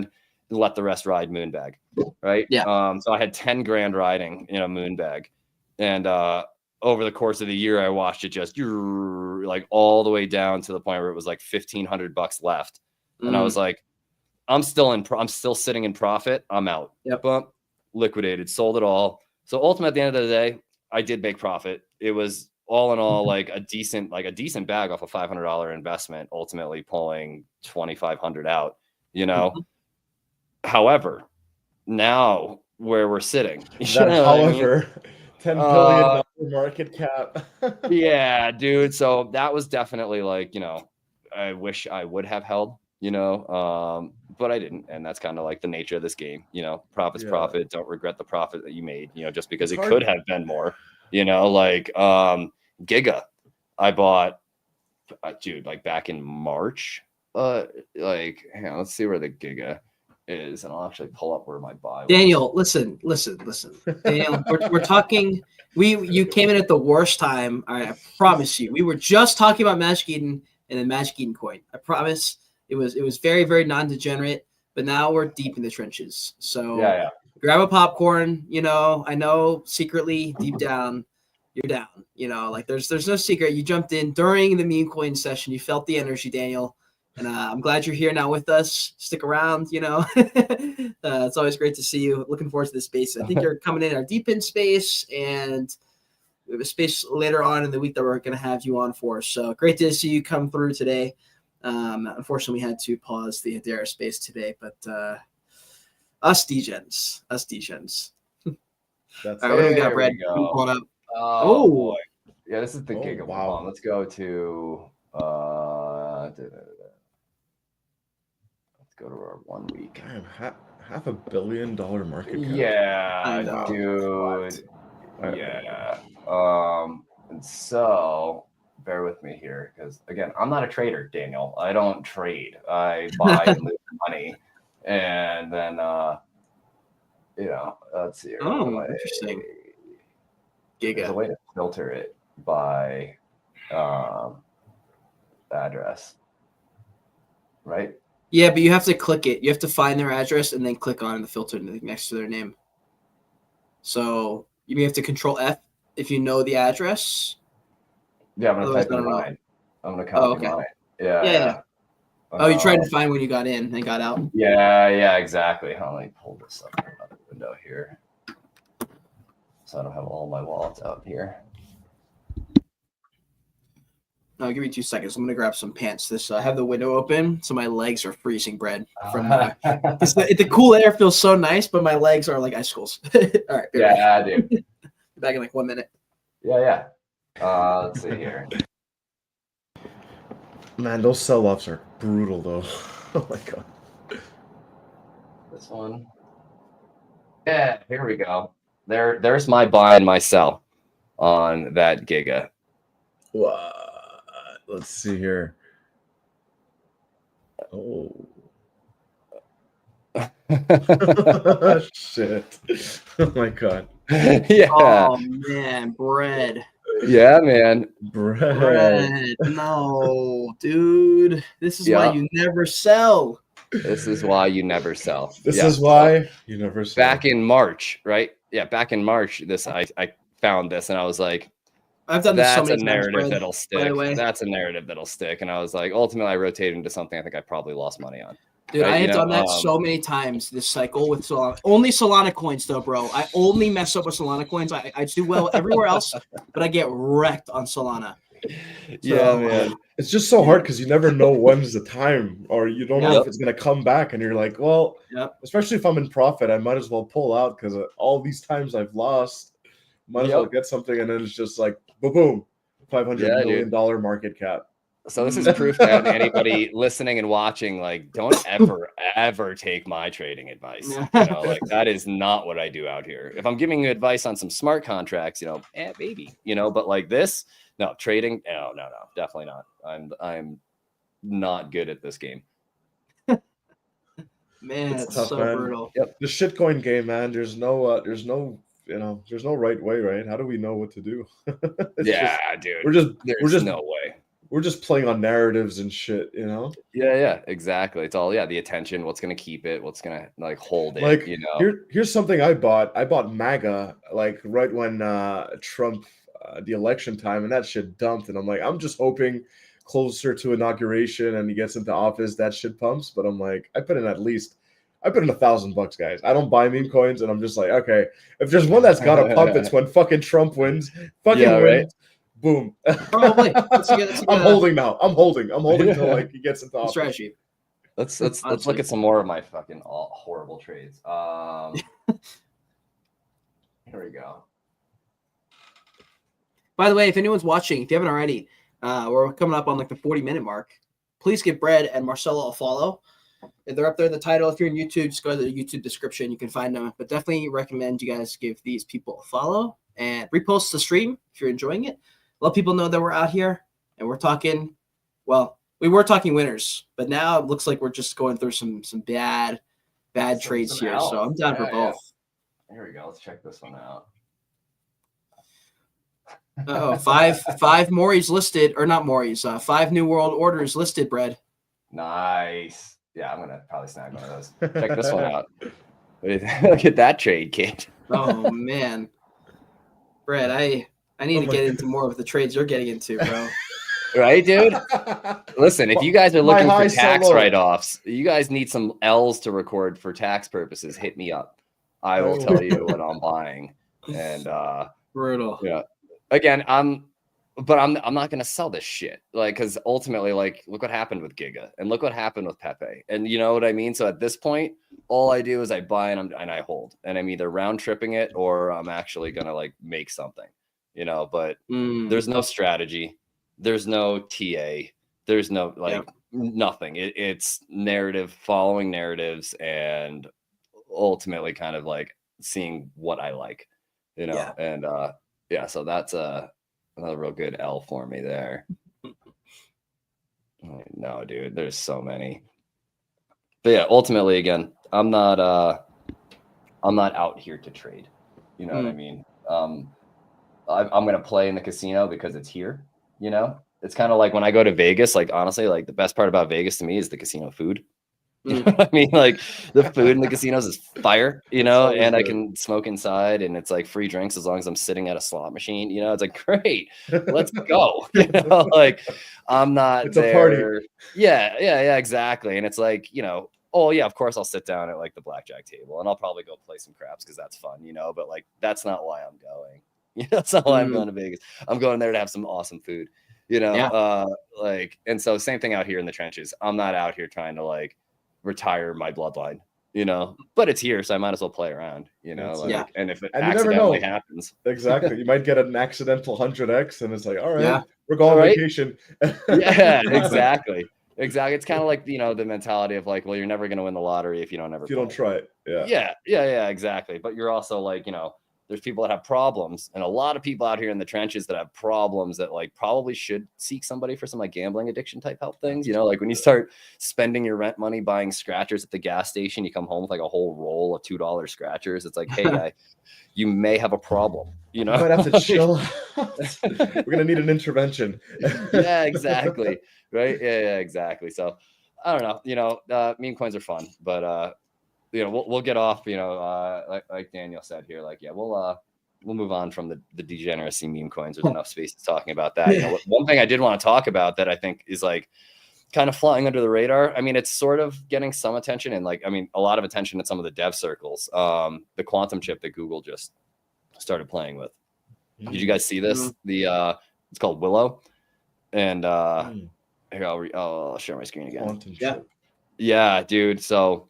and let the rest ride Moonbag, right? So I had 10 grand riding in a Moonbag, and over the course of the year, I watched it just like all the way down to the point where it was like $1,500 left. And I was like, I'm still sitting in profit. I'm out. Bump, liquidated, sold it all. So ultimately, at the end of the day, I did make profit. It was all in all like a decent bag off a $500 investment, ultimately pulling 2,500 out, However, now where we're sitting, however, $10 billion market cap. Yeah, dude. So that was definitely like, I wish I would have held, but I didn't. And that's kind of like the nature of this game, profit's profit. Don't regret the profit that you made, just because it could have been more, like Giga. I bought, dude, like back in March, like, hang on, let's see where the Giga is, and I'll actually pull up where my buy was. Daniel, listen. Daniel, we're talking. You came in at the worst time. I promise you. We were just talking about Magic Eden and the Magic Eden coin. I promise. It was very, very non-degenerate, but now we're deep in the trenches. So grab a popcorn. I know secretly deep down you're down. Like there's no secret. You jumped in during the meme coin session. You felt the energy, Daniel. And I'm glad you're here now with us. Stick around, It's always great to see you. Looking forward to this space. I think you're coming in our deep in space, and we have a space later on in the week that we're going to have you on for. So great to see you come through today. Unfortunately, we had to pause the Hedera space today, but us degens. That's all right, what do we got, Brad? Pulling up. Oh boy. Yeah, this is the Giga. Wow. Let's go to go to our 1 week. Damn, $500 million market cap. Yeah, dude. Yeah. And so bear with me here, because again, I'm not a trader, Daniel. I don't trade. I buy and lose money, and then let's see here. Oh, interesting. There's a way to filter it by address, right? Yeah, but you have to click it. You have to find their address and then click on the filter next to their name. So you may have to Control F if you know the address. Yeah, I'm gonna type in mine. I'm gonna copy mine. Yeah. Oh, you tried to find when you got in and got out? Yeah, exactly. Let me pull this up in another window here, so I don't have all my wallets out here. No, give me 2 seconds. I'm gonna grab some pants. I have the window open, so my legs are freezing, Brad. From the cool air feels so nice, but my legs are like icicles. All right. Yeah, dude. Back in like 1 minute. Yeah. Let's see here. Man, those sell-offs are brutal, though. Oh my god. This one. Yeah, here we go. There's my buy and my sell on that Giga. What? Let's see here. Oh. Shit. Oh my god. Yeah. Oh man, bread. Yeah, man. Bread. No, dude. This is why you never sell. This is why you never sell. This is why you never sell. Back in March, right? Yeah, back in March, I found this and I was like, I've done this so many times. That's a narrative that'll stick. By the way. That's a narrative that'll stick. And I was like, ultimately, I rotated into something I think I probably lost money on. Dude, right? I have done that so many times this cycle with Solana. Only Solana coins, though, bro. I only mess up with Solana coins. I do well everywhere else, but I get wrecked on Solana. Yeah, man. It's just so hard because you never know when's the time, or you don't know if it's going to come back. And you're like, well, especially if I'm in profit, I might as well pull out because all these times I've lost, might as well get something. And then it's just like, boom, $500 million market cap. So this is proof that anybody listening and watching, like, don't ever take my trading advice. You know, like that is not what I do out here. If I'm giving you advice on some smart contracts, maybe, but like this, no trading. No, definitely not. I'm not good at this game. Man, it's tough, so man. Brutal. Yep. The shitcoin game, man. There's no there's no right way, right? How do we know what to do? Dude. We're just no way. We're just playing on narratives and shit, Yeah, exactly. It's all the attention, what's gonna keep it, what's gonna like hold it, like, Here's something I bought. I bought MAGA like right when Trump the election time, and that shit dumped. And I'm like, I'm just hoping closer to inauguration and he gets into office, that shit pumps. But I'm like, I put in $1,000, guys. I don't buy meme coins, and I'm just like, okay, if there's one that's got to pump, it's when fucking Trump wins. Wins. Right? Boom. Probably. I'm holding now. I'm holding until like he gets into office. Strategy. Let's look at some more of my fucking horrible trades. Here we go. By the way, if anyone's watching, if you haven't already, we're coming up on like the 40-minute mark. Please give Brad and Marcello a follow. If they're up there in the title. If you're in YouTube, just go to the YouTube description. You can find them. But definitely recommend you guys give these people a follow and repost the stream if you're enjoying it. Let people know that we're out here and we're talking. Well, we were talking winners, but now it looks like we're just going through some bad trades here. So I'm down for both. Yeah. Here we go. Let's check this one out. Five Maury's listed, or not Maury's. 5 New World Orders listed, Brad. Nice. Yeah, I'm gonna probably snag one of those. Check this one out. Look at that trade, kid. Oh man, Brad, I need to get into more of the trades you're getting into, bro. Right, dude? Listen, if you guys are looking for tax write-offs, you guys need some L's to record for tax purposes, hit me up. I will tell you what I'm buying. And brutal. Yeah. Again, I'm not gonna sell this shit. Like, because ultimately, like, look what happened with Giga and look what happened with Pepe. And you know what I mean? So at this point, all I do is I buy and I hold. And I'm either round tripping it or I'm actually gonna like make something. But there's no strategy. There's no TA. There's no nothing. It's narrative, following narratives, and ultimately kind of like seeing what I like, and so that's Another real good L for me there. No, dude, there's so many. But yeah, ultimately, again, I'm not out here to trade. You know what I mean? I'm gonna play in the casino because it's here. You know, it's kind of like when I go to Vegas. Like honestly, like the best part about Vegas to me is the casino food. You know what I mean? Like the food in the casinos is fire, you know, and I can smoke inside and it's like free drinks as long as I'm sitting at a slot machine, you know, it's like, great, let's go. You know, like I'm not It's there. a party. Yeah, exactly. And it's like, you know, oh yeah, of course I'll sit down at like the blackjack table and I'll probably go play some craps because that's fun, you know, but like that's not why I'm going. You know, that's not why I'm going to Vegas. I'm going there to have some awesome food, you know, like, and so same thing out here in the trenches. I'm not out here trying to like retire my bloodline, you know, but it's here, so I might as well play around, you know, like, and if it accidentally happens. Exactly. You might get an accidental 100x and it's like, all right, Yeah. we're going on vacation. Yeah, exactly. Exactly. It's kind of like, you know, the mentality of like, well, you're never going to win the lottery if you don't ever if you don't try it. Yeah, exactly. But you're also like, you know, there's people that have problems and a lot of people out here in the trenches that have problems that like probably should seek somebody for some like gambling addiction type help things, you know, like when you start spending your rent money buying scratchers at the gas station, you come home with like a whole roll of $2 scratchers. It's like, hey guy, you may have a problem, you know. You might have to chill out. We're gonna need an intervention. Yeah, exactly. Right. Yeah, exactly. So I don't know, you know, meme coins are fun, but you know, we'll get off, you know, like Daniel said here, like, yeah, we'll move on from the degeneracy meme coins. There's enough space to talking about that. You know, one thing I did want to talk about that I think is like kind of flying under the radar. I mean, it's sort of getting some attention and like, I mean, a lot of attention in some of the dev circles. The quantum chip that Google just started playing with. Did you guys see this? It's called Willow. And here, I'll share my screen again. Quantum chip. Yeah, dude. So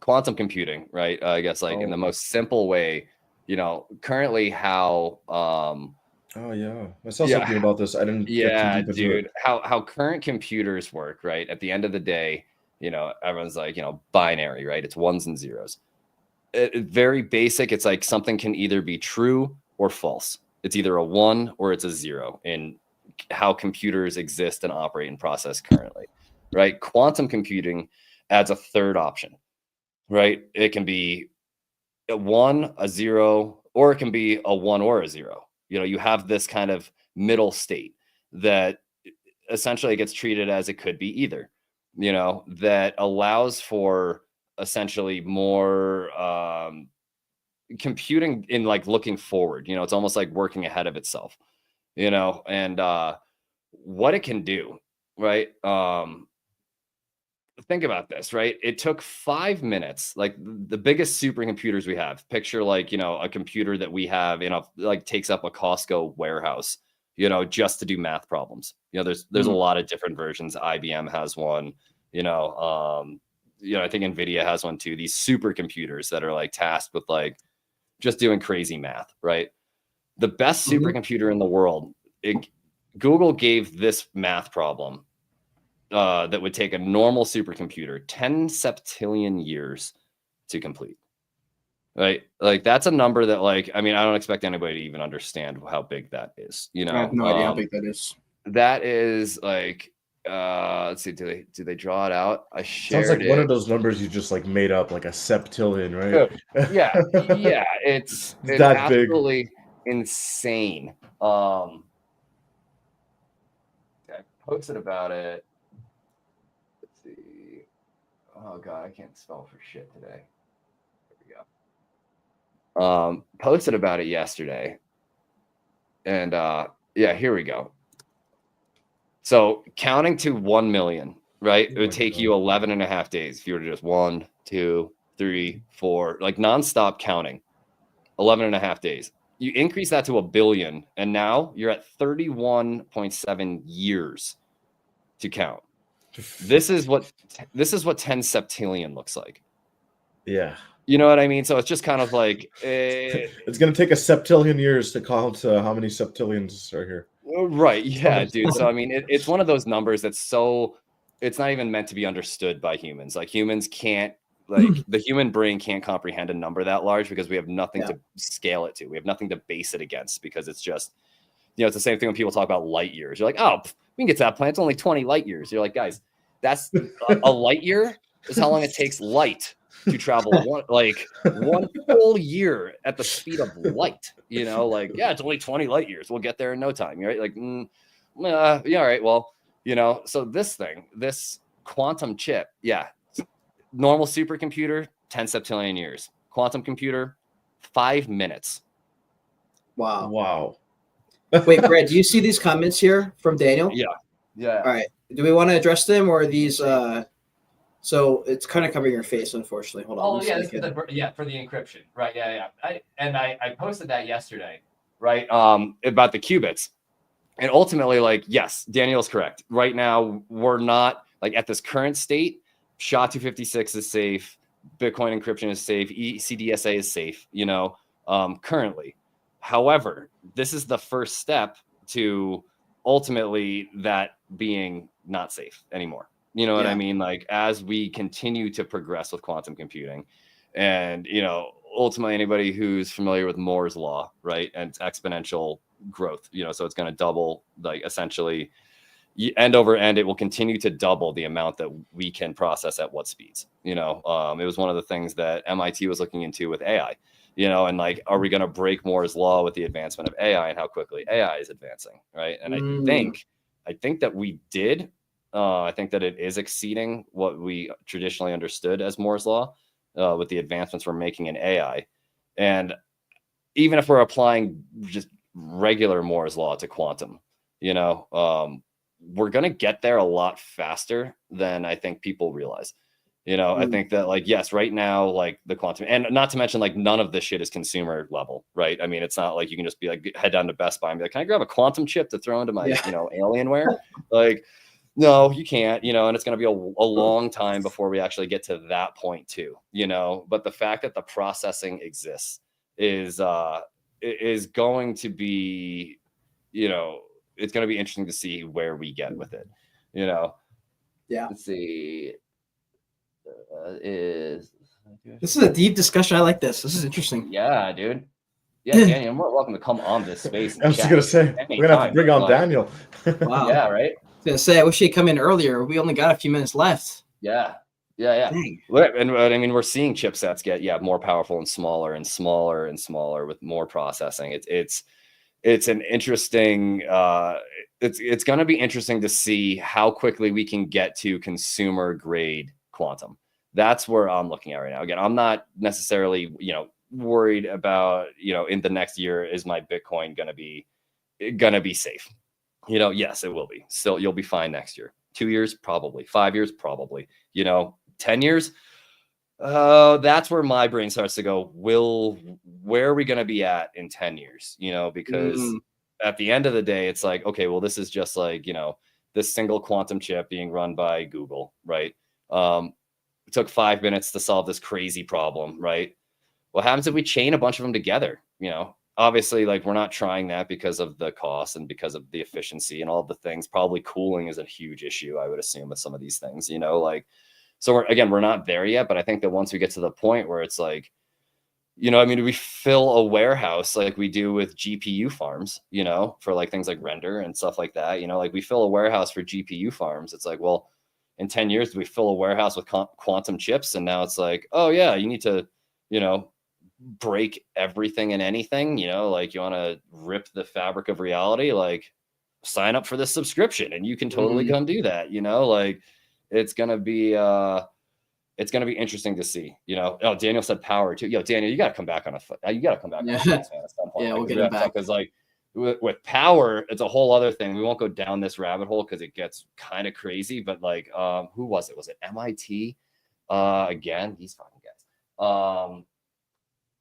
quantum computing, right? I guess like in the most simple way, you know, currently how oh yeah, I saw something about this. I didn't get too deep into it. How current computers work, right? At the end of the day, you know, everyone's like, you know, binary, right? It's ones and zeros. Very basic. It's like something can either be true or false. It's either a 1 or it's a 0 in how computers exist and operate and process currently, right? Quantum computing adds a third option. Right? It can be a 1, a 0, or it can be a 1 or a 0. You know, you have this kind of middle state that essentially gets treated as it could be either, you know, that allows for essentially more computing in like looking forward. You know, it's almost like working ahead of itself, you know, and what it can do, right? Think about this, right? It took 5 minutes, like the biggest supercomputers we have. Picture like, you know, a computer that we have in a like takes up a Costco warehouse, you know, just to do math problems. You know, there's a lot of different versions. IBM has one, you know, I think Nvidia has one too. These supercomputers that are like tasked with like just doing crazy math, right? The best supercomputer in the world, Google gave this math problem that would take a normal supercomputer 10 septillion years to complete. Right? Like that's a number that like, I mean, I don't expect anybody to even understand how big that is. You know, I have no idea how big that is. That is like, let's see, do they draw it out? I shared Sounds like one of those numbers you just like made up, like a septillion, right? Yeah, it's that absolutely big. Insane. I posted about it. Let's see. Oh god, I can't spell for shit today. There we go. Posted about it yesterday. And yeah, here we go. So counting to 1 million, right? It would take you 11 and a half days if you were to just 1, 2, 3, 4, like nonstop counting. 11 and a half days. You increase that to 1 billion, and now you're at 31.7 years to count. This is what 10 septillion looks like. Yeah. You know what I mean? So it's just kind of like it's going to take a septillion years to count how many septillions are here. Right. Yeah, dude. So I mean, it's one of those numbers that's so it's not even meant to be understood by humans. Like humans can't the human brain can't comprehend a number that large because we have nothing to scale it to. We have nothing to base it against because it's just it's the same thing when people talk about light years. You're like, oh, we can get to that planet. It's only 20 light years. You're like, guys, that's a light year is how long it takes light to travel one full year at the speed of light. Like, yeah, it's only 20 light years. We'll get there in no time. You're right. Like, yeah, all right. Well, so this quantum chip, yeah, normal supercomputer, 10 septillion years. Quantum computer, 5 minutes. Wow. Wait, Brad, do you see these comments here from Daniel? Yeah. All right. Do we want to address them, or are these? So it's kind of covering your face, unfortunately. Hold on. Oh yeah, for the encryption, right? Yeah. I posted that yesterday, right? About the qubits, and ultimately, like, yes, Daniel's correct. Right now, we're not like at this current state. SHA-256 is safe. Bitcoin encryption is safe. CDSA is safe. Currently. However, this is the first step to ultimately that being not safe anymore. You know what I mean? Like, as we continue to progress with quantum computing, and ultimately anybody who's familiar with Moore's law, right, and it's exponential growth, so it's going to double, like, essentially end over end, it will continue to double the amount that we can process at what speeds. It was one of the things that MIT was looking into with AI. And like, are we going to break Moore's law with the advancement of AI and how quickly AI is advancing, right? And I think that we did. I think that it is exceeding what we traditionally understood as Moore's law with the advancements we're making in AI. And even if we're applying just regular Moore's law to quantum, we're going to get there a lot faster than I think people realize. I think that, like, yes, right now, like, the quantum, and not to mention, like, none of this shit is consumer level, right? I mean, it's not like you can just be like, head down to Best Buy and be like, can I grab a quantum chip to throw into my, Alienware? Like, no, you can't, and it's going to be a long time before we actually get to that point too, but the fact that the processing exists is going to be, it's going to be interesting to see where we get with it, Yeah. Let's see. This is a deep discussion. I like this. This is interesting. Yeah, dude. Yeah, Daniel, you're more welcome to come on this space. I was just gonna say, we're gonna have to bring on Daniel. Wow. Yeah, right. I was gonna say, I wish he'd come in earlier. We only got a few minutes left. Yeah. Dang. And I mean, we're seeing chipsets get more powerful and smaller and smaller and smaller with more processing. It's an interesting. It's going to be interesting to see how quickly we can get to consumer grade quantum. That's where I'm looking at right now. Again, I'm not necessarily worried about in the next year, is my Bitcoin gonna be safe? Yes, it will be. Still, you'll be fine next year. 2 years, probably. 5 years, probably. 10 years. That's where my brain starts to go. Where are we gonna be at in 10 years? Because at the end of the day, it's like, okay, well, this is just like this single quantum chip being run by Google, right? It took 5 minutes to solve this crazy problem, right? What happens if we chain a bunch of them together? Obviously, like, we're not trying that because of the cost and because of the efficiency and all the things. Probably cooling is a huge issue, I would assume, with some of these things, so we're not there yet. But I think that once we get to the point where it's like, we fill a warehouse like we do with GPU farms, for like things like render and stuff like that, like we fill a warehouse for GPU farms. It's like, well, in 10 years, do we fill a warehouse with quantum chips? And now it's like, oh yeah, you need to, break everything and anything, like, you want to rip the fabric of reality, like, sign up for this subscription and you can totally come do that, like, it's going to be interesting to see, Oh, Daniel said power too. Daniel, you got to come back on at some point. Yeah, we'll get him back. Because like with power, it's a whole other thing. We won't go down this rabbit hole because it gets kind of crazy, but like, who was it? Was it MIT? Again, these fucking guys.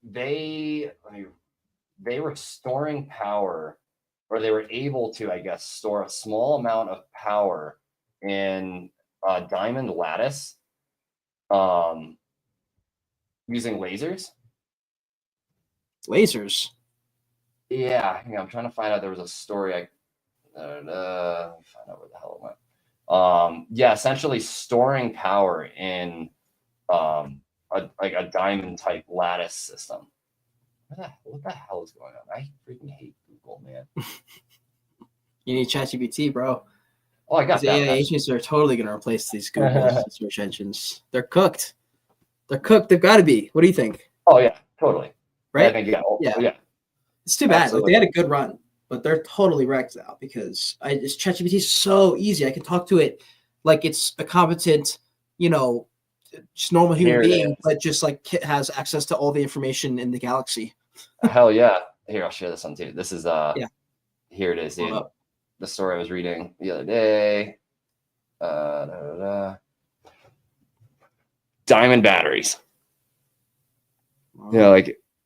They were storing power, or they were able to, I guess, store a small amount of power in diamond lattice using lasers. Yeah, I'm trying to find out. There was a story. Let me find out where the hell it went. Yeah, essentially storing power in a diamond type lattice system. What the hell is going on? I freaking hate Google, man. You need ChatGPT, bro. Oh, I got These that. AI agents are totally going to replace these Google search engines. They're cooked. They're cooked. They've got to be. What do you think? Oh yeah, totally. Right? I think yeah. It's too bad. Like Absolutely. they had a good run, but they're totally wrecked now because ChatGPT is so easy. I can talk to it like it's a competent, just normal human Here it being, is. but just like has access to all the information in the galaxy. Hell yeah. Here, I'll share this one too. This is Yeah. Here it is, dude. Hold up. The story I was reading the other day. Diamond batteries. Wow.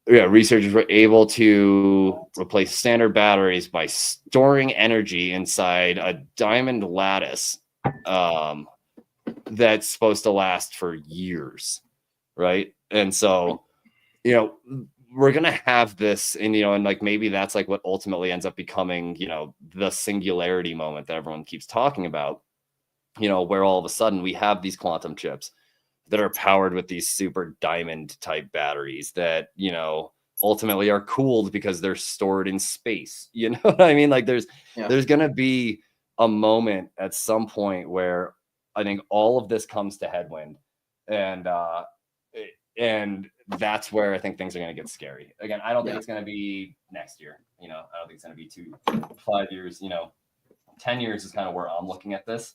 Researchers were able to replace standard batteries by storing energy inside a diamond lattice that's supposed to last for years, right? And so, we're going to have this, and like maybe that's like what ultimately ends up becoming, the singularity moment that everyone keeps talking about, where all of a sudden we have these quantum chips that are powered with these super diamond type batteries that, ultimately are cooled because they're stored in space. You know what I mean? Like there's going to be a moment at some point where I think all of this comes to headwind, and that's where I think things are going to get scary. Again, I don't think it's going to be next year. I don't think it's going to be 5 years. 10 years is kind of where I'm looking at this.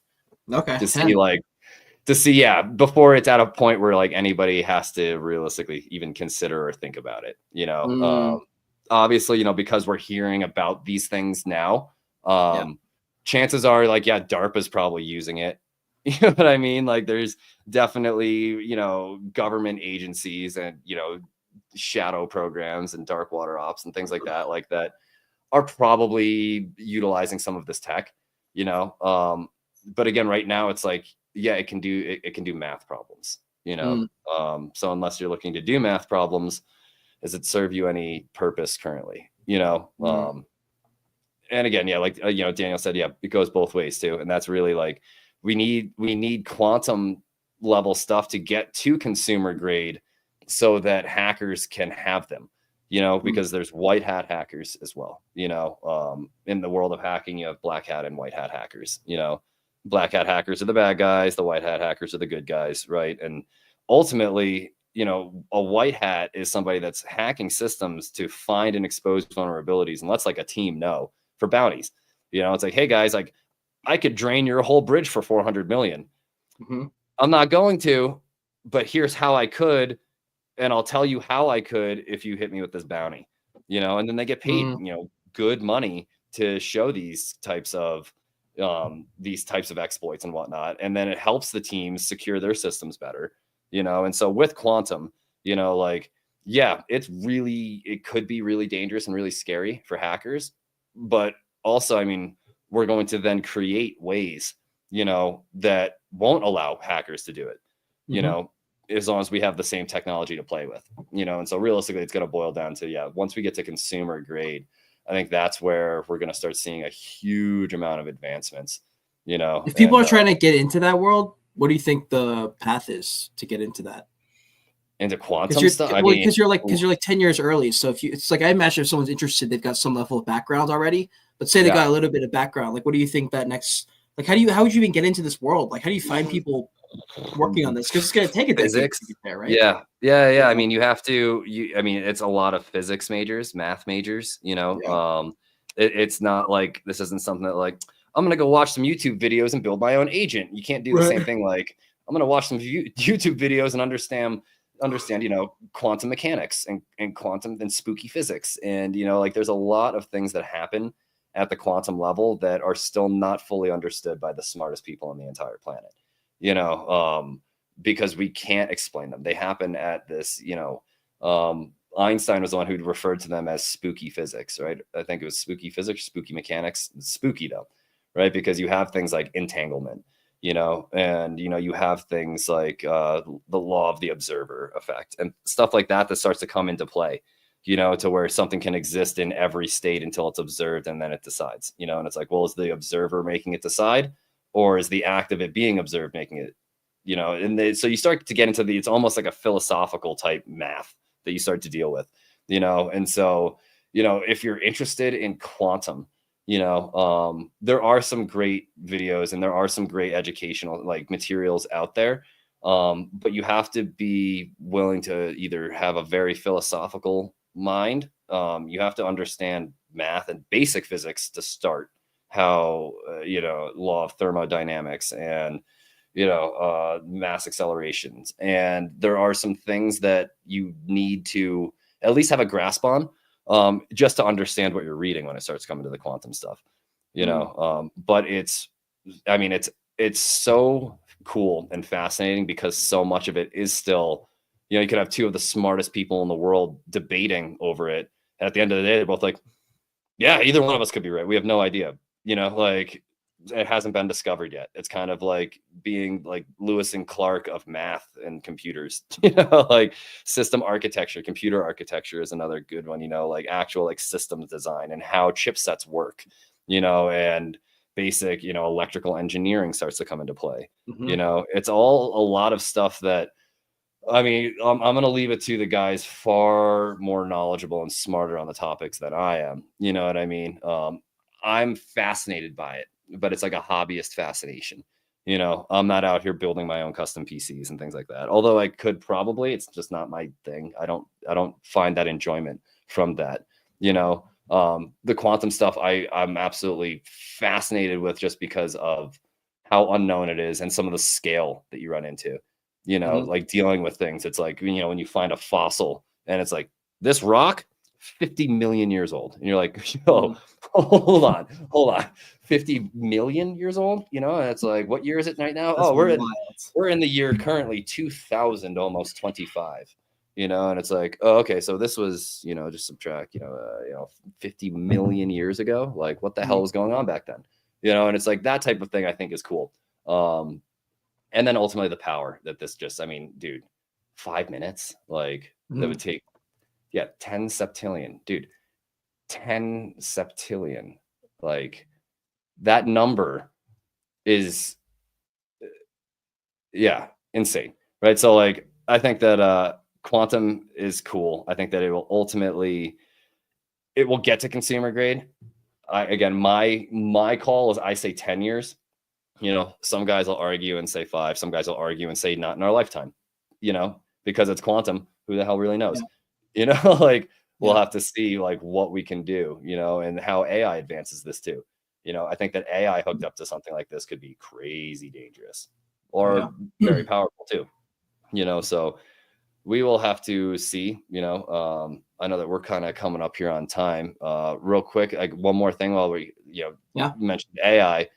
Okay. To see, before it's at a point where like anybody has to realistically even consider or think about it. Obviously, because we're hearing about these things now, chances are like, DARPA's probably using it. You know what I mean? Like there's definitely, government agencies and, shadow programs and dark water ops and things like that are probably utilizing some of this tech, but again, right now it's like, it can do math problems, so unless you're looking to do math problems, does it serve you any purpose currently, and again, Daniel said, it goes both ways too. And that's really like, we need quantum level stuff to get to consumer grade so that hackers can have them, because there's white hat hackers as well. In the world of hacking, you have black hat and white hat hackers. Black hat hackers are the bad guys, the white hat hackers are the good guys, right? And ultimately, a white hat is somebody that's hacking systems to find and expose vulnerabilities and lets like a team know for bounties. It's like, hey guys, like I could drain your whole bridge for 400 million. Mm-hmm. I'm not going to, but here's how I could, and I'll tell you how I could if you hit me with this bounty. And then they get paid, good money to show these types of exploits and whatnot. And then it helps the teams secure their systems better, and so with quantum, it could be really dangerous and really scary for hackers. But also, I mean, we're going to then create ways, that won't allow hackers to do it, as long as we have the same technology to play with, and so realistically, it's going to boil down to, once we get to consumer grade, I think that's where we're going to start seeing a huge amount of advancements, If people are trying to get into that world, what do you think the path is to get into that? Into quantum stuff? Because you're like 10 years early. So it's like, I imagine if someone's interested, they've got some level of background already, but say they got a little bit of background. Like, what do you think that next, like, how would you even get into this world? Like, how do you find people working on this? Because it's going to take a decade to get there, right? Yeah. I mean, you have to, it's a lot of physics majors, math majors, it's not like, this isn't something that like, I'm going to go watch some YouTube videos and build my own agent. You can't do the same thing. Like, I'm going to watch some YouTube videos and understand, quantum mechanics and quantum and spooky physics. And, like there's a lot of things that happen at the quantum level that are still not fully understood by the smartest people on the entire planet, because we can't explain them. They happen at this, Einstein was the one who referred to them as spooky physics, right? I think it was spooky physics, spooky mechanics, spooky though, right? Because you have things like entanglement, and, you have things like the law of the observer effect and stuff like that starts to come into play, to where something can exist in every state until it's observed and then it decides, and it's like, well, is the observer making it decide, or is the act of it being observed making it, so you start to get into it's almost like a philosophical type math that you start to deal with, and so, if you're interested in quantum, There are some great videos and there are some great educational like materials out there. But you have to be willing to either have a very philosophical mind. You have to understand math and basic physics to start, how, law of thermodynamics and, mass accelerations. And there are some things that you need to at least have a grasp on, just to understand what you're reading when it starts coming to the quantum stuff, but it's so cool and fascinating because so much of it is still, you could have two of the smartest people in the world debating over it. And at the end of the day, they're both like, yeah, either one of us could be right. We have no idea, like it hasn't been discovered yet. It's kind of like being like Lewis and Clark of math and computers, like system architecture, computer architecture is another good one, like actual like systems design and how chipsets work, and basic, electrical engineering starts to come into play. It's all a lot of stuff that, I'm going to leave it to the guys far more knowledgeable and smarter on the topics than I am. You know what I mean? I'm fascinated by it, but it's like a hobbyist fascination. I'm not out here building my own custom PCs and things like that. Although I could probably, it's just not my thing. I don't find that enjoyment from that. The quantum stuff I'm absolutely fascinated with just because of how unknown it is and some of the scale that you run into. Like dealing with things. It's like, when you find a fossil and it's like this rock, 50 million years old. And you're like, yo, hold on. 50 million years old, and it's like, what year is it right now? That's we're in the year currently 2000, almost 25, and it's like, oh, okay. So this was, just subtract, 50 million years ago. Like what the hell was going on back then? And it's like that type of thing I think is cool. And then ultimately the power that this just, dude, 5 minutes, like that would take, 10 septillion, dude, 10 septillion, like that number is, insane, right? So like, I think that quantum is cool. I think that it will get to consumer grade. Again, my call is I say 10 years. Some guys will argue and say 5. Some guys will argue and say not in our lifetime, because it's quantum. Who the hell really knows? Like we'll have to see like what we can do, and how AI advances this too. I think that AI hooked up to something like this could be crazy dangerous or very powerful too, so we will have to see, I know that we're kind of coming up here on time. Real quick, like one more thing while we, mentioned AI.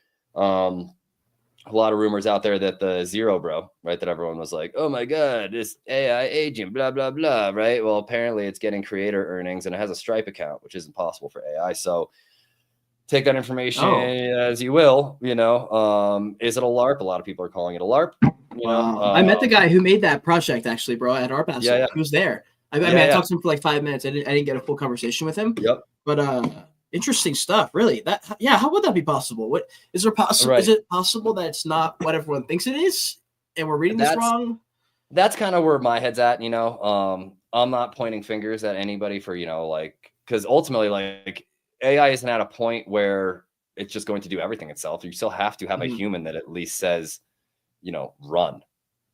A lot of rumors out there that the Zero Bro, right, that everyone was like, oh my God, this AI agent, blah, blah, blah, right? Well, apparently it's getting creator earnings and it has a Stripe account, which isn't possible for AI. So take that information as you will, is it a LARP? A lot of people are calling it a LARP. I met the guy who made that project actually, bro, at Art Basel. Yeah. He was there. I talked to him for like 5 minutes. I didn't get a full conversation with him. Yep. But interesting stuff, really. How would that be possible? What is there possible? Right. Is it possible that it's not what everyone thinks it is, and we're reading this wrong? That's kind of where my head's at. I'm not pointing fingers at anybody for because ultimately, like AI isn't at a point where it's just going to do everything itself. You still have to have a human that at least says, run.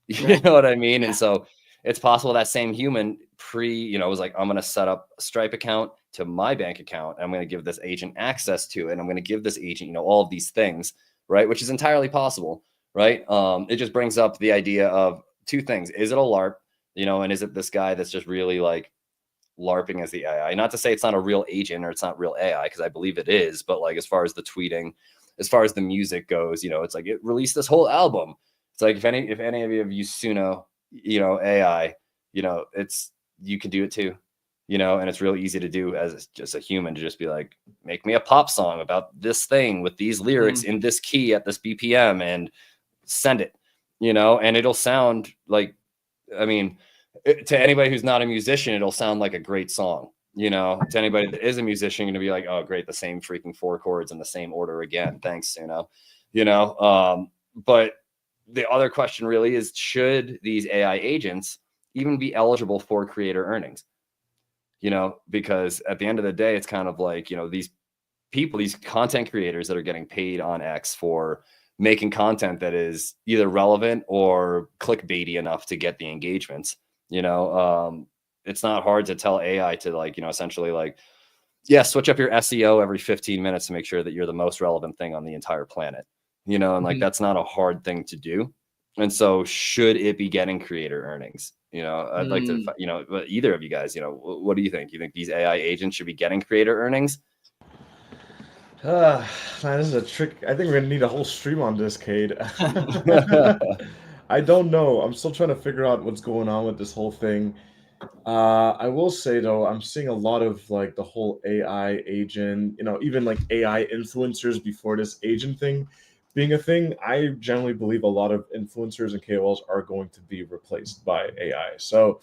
You know what I mean? Yeah. And so it's possible that same human was like, I'm going to set up a Stripe account to my bank account. And I'm going to give this agent access to it. And I'm going to give this agent, all of these things, right? Which is entirely possible, right? It just brings up the idea of two things. Is it a LARP, and is it this guy that's just really like LARPing as the AI? Not to say it's not a real agent or it's not real AI, because I believe it is. But like, as far as the tweeting, as far as the music goes, it's like it released this whole album. It's like if any of you have used Suno, AI, you can do it too, and it's really easy to do as just a human to just be like, make me a pop song about this thing with these lyrics in this key at this BPM and send it, and it'll sound like, to anybody who's not a musician, it'll sound like a great song, to anybody that is a musician, you're gonna be like, oh great, the same freaking 4 chords in the same order again. Thanks, but the other question really is, should these AI agents even be eligible for creator earnings? Because at the end of the day, it's kind of like, these people, these content creators that are getting paid on X for making content that is either relevant or clickbaity enough to get the engagements. It's not hard to tell AI to like, essentially like, yeah, switch up your SEO every 15 minutes to make sure that you're the most relevant thing on the entire planet, and like, that's not a hard thing to do. And so should it be getting creator earnings? I'd like to, either of you guys, what do you think? You think these AI agents should be getting creator earnings? Man, this is a trick. I think we're gonna need a whole stream on this, Cade. I don't know. I'm still trying to figure out what's going on with this whole thing. I will say though, I'm seeing a lot of like the whole AI agent, even like AI influencers before this agent thing being a thing. I generally believe a lot of influencers and KOLs are going to be replaced by AI. So,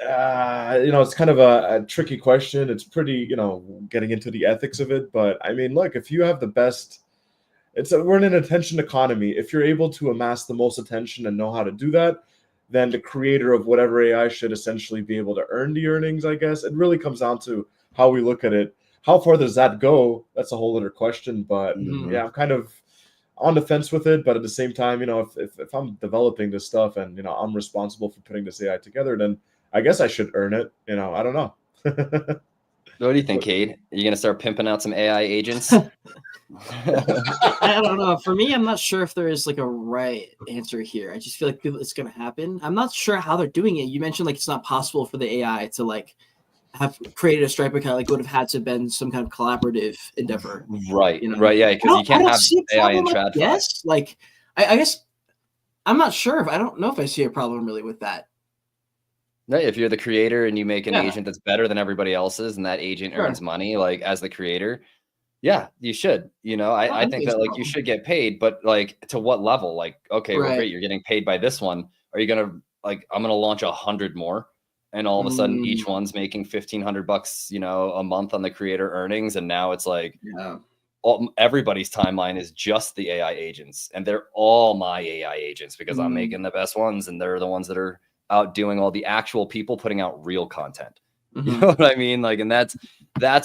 it's kind of a tricky question. It's pretty, getting into the ethics of it. But I mean, look, if you have the best, we're in an attention economy. If you're able to amass the most attention and know how to do that, then the creator of whatever AI should essentially be able to earn the earnings, I guess. It really comes down to how we look at it. How far does that go? That's a whole other question. But yeah, I'm kind of on the fence with it. But at the same time, if I'm developing this stuff and, I'm responsible for putting this AI together, then I guess I should earn it. I don't know. What do you think, Cade? Are you going to start pimping out some AI agents? I don't know. For me, I'm not sure if there is like a right answer here. I just feel like it's going to happen. I'm not sure how they're doing it. You mentioned like it's not possible for the AI to like have created a Stripe account. Like would have had to have been some kind of collaborative endeavor. Right. Right. Yeah. Because you can't have AI in TradFi. Yes. Like I guess I'm not sure. I don't know if I see a problem really with that. No, if you're the creator and you make an agent that's better than everybody else's and that agent earns money, like as the creator, yeah, you should, I think that like you should get paid, but like to what level? Like, okay, well, great. You're getting paid by this one. Are you going to like, I'm going to launch 100 more and all of a sudden each one's making $1,500, a month on the creator earnings. And now it's like, everybody's timeline is just the AI agents and they're all my AI agents because I'm making the best ones. And they're the ones that are out doing all the actual people putting out real content. You know what I mean? Like, and that's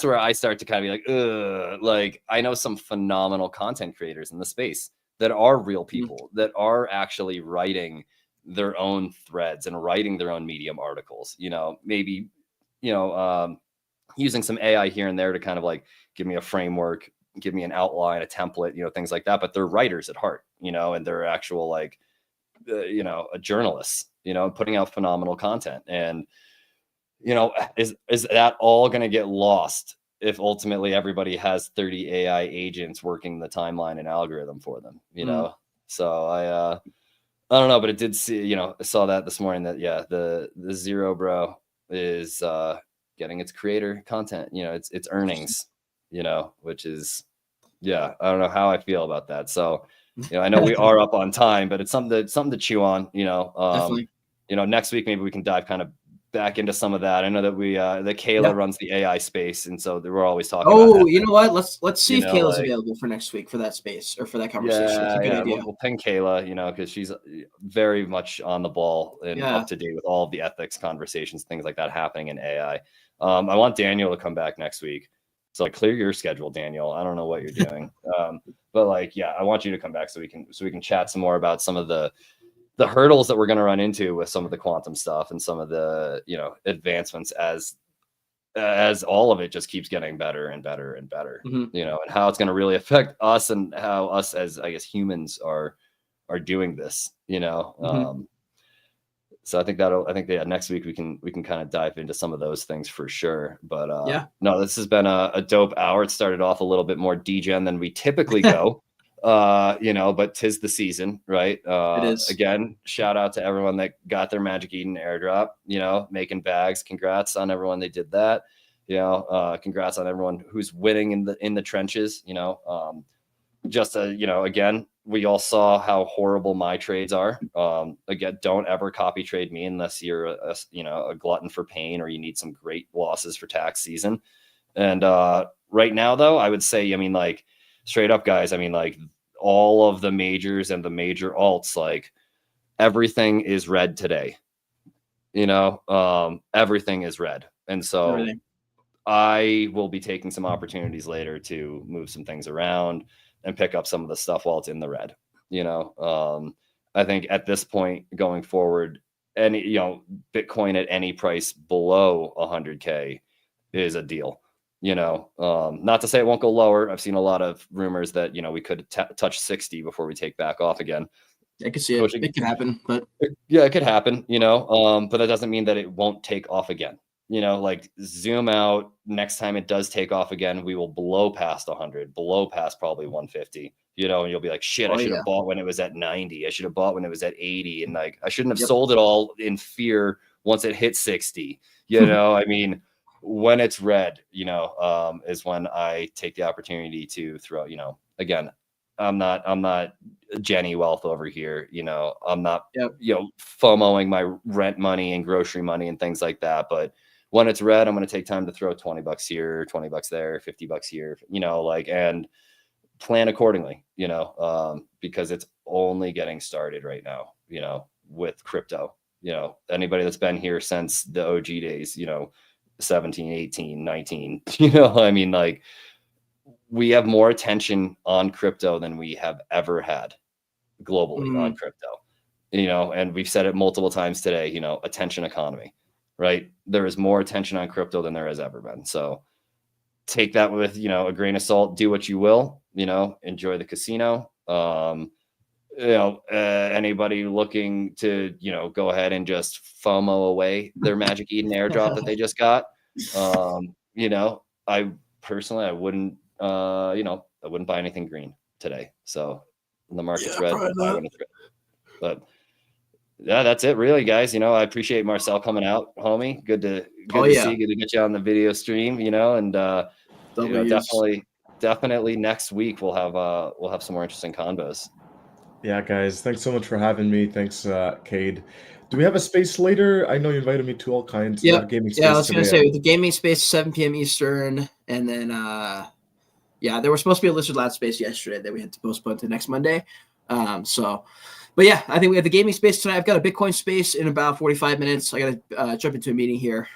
where I start to kind of be like, ugh, like I know some phenomenal content creators in the space that are real people that are actually writing their own threads and writing their own Medium articles, maybe, using some AI here and there to kind of like give me a framework, give me an outline, a template, things like that. But they're writers at heart, and they're actual like, a journalist, putting out phenomenal content. And, is that all going to get lost if ultimately everybody has 30 AI agents working the timeline and algorithm for them, So I don't know, but it did see, I saw that this morning that, the Zero Bro is getting its creator content, it's earnings, which is, I don't know how I feel about that. So, I know we are up on time, but it's something to chew on, Definitely. Next week, maybe we can dive kind of back into some of that. I know that that Kayla runs the AI space. And so we're always talking about that. You know what? Let's see if Kayla's available for next week for that space or for that conversation. That's a good idea. We'll ping Kayla, because she's very much on the ball and up to date with all of the ethics conversations, things like that happening in AI. I want Daniel to come back next week. So like clear your schedule, Daniel. I don't know what you're doing. But like, I want you to come back so we can chat some more about some of the hurdles that we're going to run into with some of the quantum stuff and some of the, advancements as all of it just keeps getting better and better and better, and how it's going to really affect us and how us as, I guess, humans are doing this, So I think next week we can kind of dive into some of those things for sure. But no, this has been a dope hour. It started off a little bit more degen than we typically go. But 'tis the season, right? It is. Again, shout out to everyone that got their Magic Eden airdrop, making bags. Congrats on everyone they did that. Congrats on everyone who's winning in the trenches, again, we all saw how horrible my trades are. Again, don't ever copy trade me unless you're a glutton for pain or you need some great losses for tax season. And right now though, I would say, like, straight up, guys, like all of the majors and the major alts, like everything is red today. Everything is red. And so I will be taking some opportunities later to move some things around and pick up some of the stuff while it's in the red. I think at this point going forward, Bitcoin at any price below 100K is a deal. Not to say it won't go lower. I've seen a lot of rumors that we could touch 60 before we take back off again. I can see it. It could happen, but yeah, it could happen. But that doesn't mean that it won't take off again. Like zoom out. Next time it does take off again, we will blow past 100, blow past probably 150. And you'll be like, shit, I should have bought when it was at 90. I should have bought when it was at 80, and like I shouldn't have sold it all in fear once it hit 60. I mean, when it's red, is when I take the opportunity to throw. Again, I'm not Jenny Wealth over here. I'm not FOMOing my rent money and grocery money and things like that. But when it's red, I'm going to take time to throw $20 here, $20 there, $50 here, and plan accordingly, because it's only getting started right now, with crypto. Anybody that's been here since the OG days, 17, 18, 19, I mean, like, we have more attention on crypto than we have ever had globally on crypto, and we've said it multiple times today, attention economy, right? There is more attention on crypto than there has ever been. So take that with, a grain of salt, do what you will, enjoy the casino. Anybody looking to, go ahead and just FOMO away their Magic Eden airdrop that they just got. I personally, I wouldn't buy anything green today. So when the market's red, but yeah, that's it really, guys. I appreciate Marcel coming out, homie. Good to see, good to get you on the video stream, and definitely next week we'll have some more interesting convos. Yeah, guys, thanks so much for having me. Thanks, Cade. Do we have a space later? I know you invited me to all kinds. Yeah, gaming space I was going to say, today. the gaming space, 7 p.m. Eastern, and then, there was supposed to be a Lizard Lab space yesterday that we had to postpone to next Monday. But yeah, I think we have the gaming space tonight. I've got a Bitcoin space in about 45 minutes. I got to jump into a meeting here.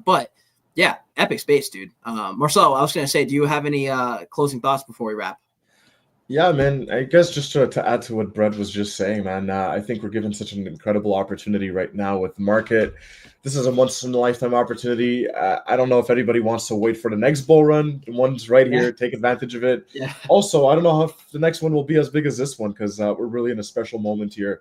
But yeah, epic space, dude. Marcelo, I was going to say, do you have any closing thoughts before we wrap? Yeah, man, I guess just to add to what Brett was just saying, man, I think we're given such an incredible opportunity right now with the market. This is a once-in-a-lifetime opportunity. I don't know if anybody wants to wait for the next bull run. One's right here. Take advantage of it. Yeah. Also, I don't know if the next one will be as big as this one because we're really in a special moment here.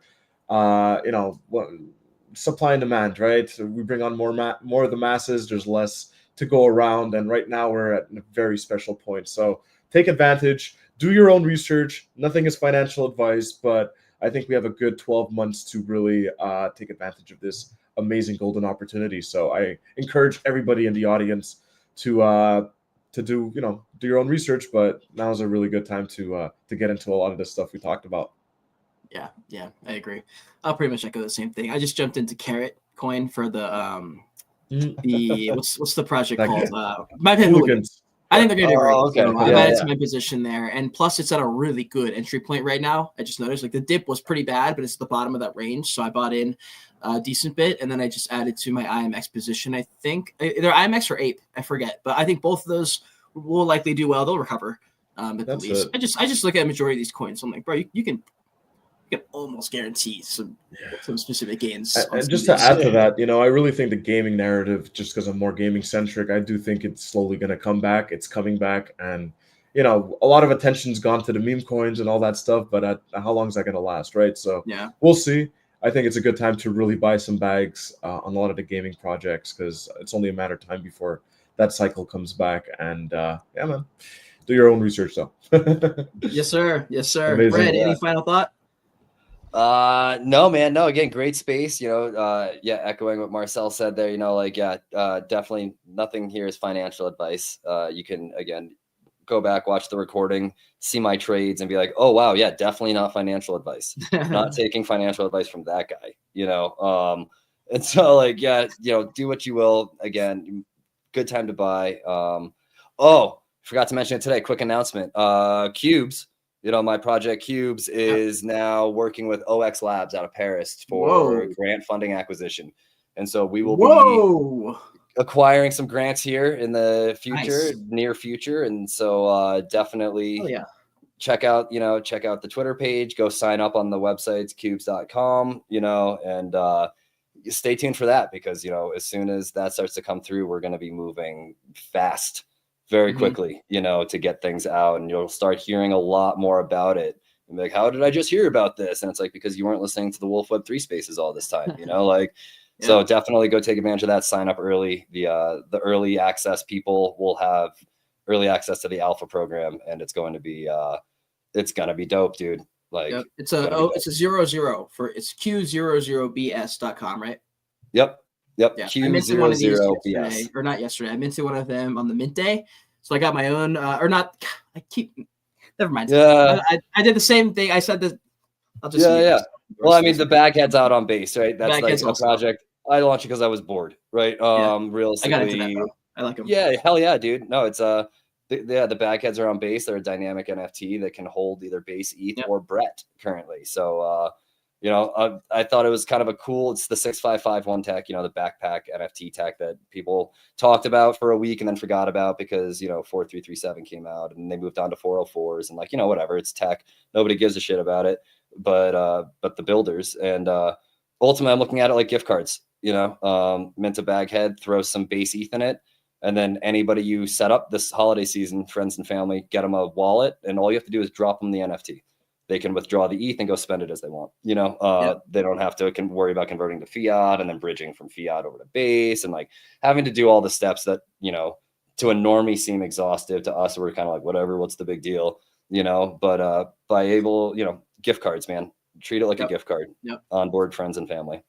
Supply and demand, right? So we bring on more of the masses. There's less to go around, and right now we're at a very special point. So take advantage. Do your own research. Nothing is financial advice, but I think we have a good 12 months to really take advantage of this amazing golden opportunity. So I encourage everybody in the audience to do your own research. But now is a really good time to get into a lot of this stuff we talked about. Yeah, I agree. I'll pretty much echo the same thing. I just jumped into Carrot Coin for the what's the project called? My Hooligans. I think they're going to do great. Okay. So I've added to my position there. And plus, it's at a really good entry point right now. I just noticed the dip was pretty bad, but it's at the bottom of that range. So I bought in a decent bit, and then I just added to my IMX position. I think either IMX or APE. I forget. But I think both of those will likely do well. They'll recover at the least. I just look at a majority of these coins. So I'm like, bro, you can almost guarantee some specific gains. And just to add to that, I really think the gaming narrative, just because I'm more gaming centric, I do think it's slowly going to come back. It's coming back, and a lot of attention's gone to the meme coins and all that stuff. But how long is that going to last, right? So we'll see. I think it's a good time to really buy some bags on a lot of the gaming projects because it's only a matter of time before that cycle comes back. And man, do your own research though. Yes, sir. Amazing. Brad, any final thought? No, man, no, again, great space, echoing what Marcel said there, definitely nothing here is financial advice. You can, again, go back, watch the recording, see my trades and be like, oh, wow. Yeah, definitely not financial advice. Not taking financial advice from that guy, and so do what you will. Again, good time to buy. Forgot to mention it today. Quick announcement. Cubes. My project Cubes is now working with OX Labs out of Paris for grant funding acquisition. And so we will acquiring some grants here in the future, Nice. near future. And so definitely Oh yeah. check out the Twitter page, go sign up on the websites, cubes.com, and stay tuned for that, because, as soon as that starts to come through, we're going to be moving fast, very quickly, to get things out, and you'll start hearing a lot more about it. And be like, how did I just hear about this? And it's like, because you weren't listening to the Wolf Web 3 spaces all this time, like, Yeah. So definitely go take advantage of that. Sign up early. The early access people will have early access to the alpha program, and it's going to be dope, dude. Like, yep. It's a 00 for it's q00bs.com, right? Yep. Yeah. Q00BS. I minted one of these yesterday, or not yesterday. I minted one of them on the mint day, so I got my own. Or not. I keep. Never mind. Yeah. I did the same thing. I said that. I'll just. Yeah. Well, I mean, the Baghead's out on base, right? That's like a project. I launched it because I was bored, right? Realistically, I got into that, bro. I like them. Yeah, hell yeah, dude. No, it's the Bagheads are on base. They're a dynamic NFT that can hold either base ETH or Brett currently. So I thought it was kind of a cool. It's the 6551 tech, the backpack NFT tech that people talked about for a week and then forgot about because 4337 came out and they moved on to 404s and whatever. It's tech. Nobody gives a shit about it, but the builders, and ultimately I'm looking at it like gift cards. Mint a Baghead, throw some base ETH in it. And then anybody you set up this holiday season, friends and family, get them a wallet, and all you have to do is drop them the NFT. They can withdraw the ETH and go spend it as they want. They don't have to worry about converting to fiat and then bridging from fiat over to base and having to do all the steps that to a normie seem exhaustive. To us, we're kind of like, whatever, what's the big deal, But gift cards, man, treat it like a gift card. On board friends and family.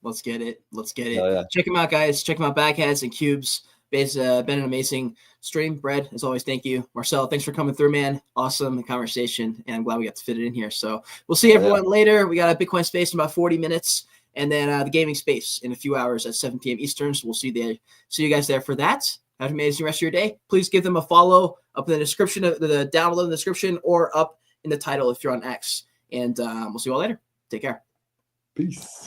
Let's get it. Yeah. Check them out, guys. Check them out, Bagheads and Cubes. It's been an amazing stream. Brad, as always, thank you. Marcel, thanks for coming through, man. Awesome conversation, and I'm glad we got to fit it in here. So we'll see everyone later. We got a Bitcoin space in about 40 minutes, and then the gaming space in a few hours at 7 p.m. Eastern. So we'll see you guys there for that. Have an amazing rest of your day. Please give them a follow up in the description, down below in the description, or up in the title if you're on X. And we'll see you all later. Take care. Peace.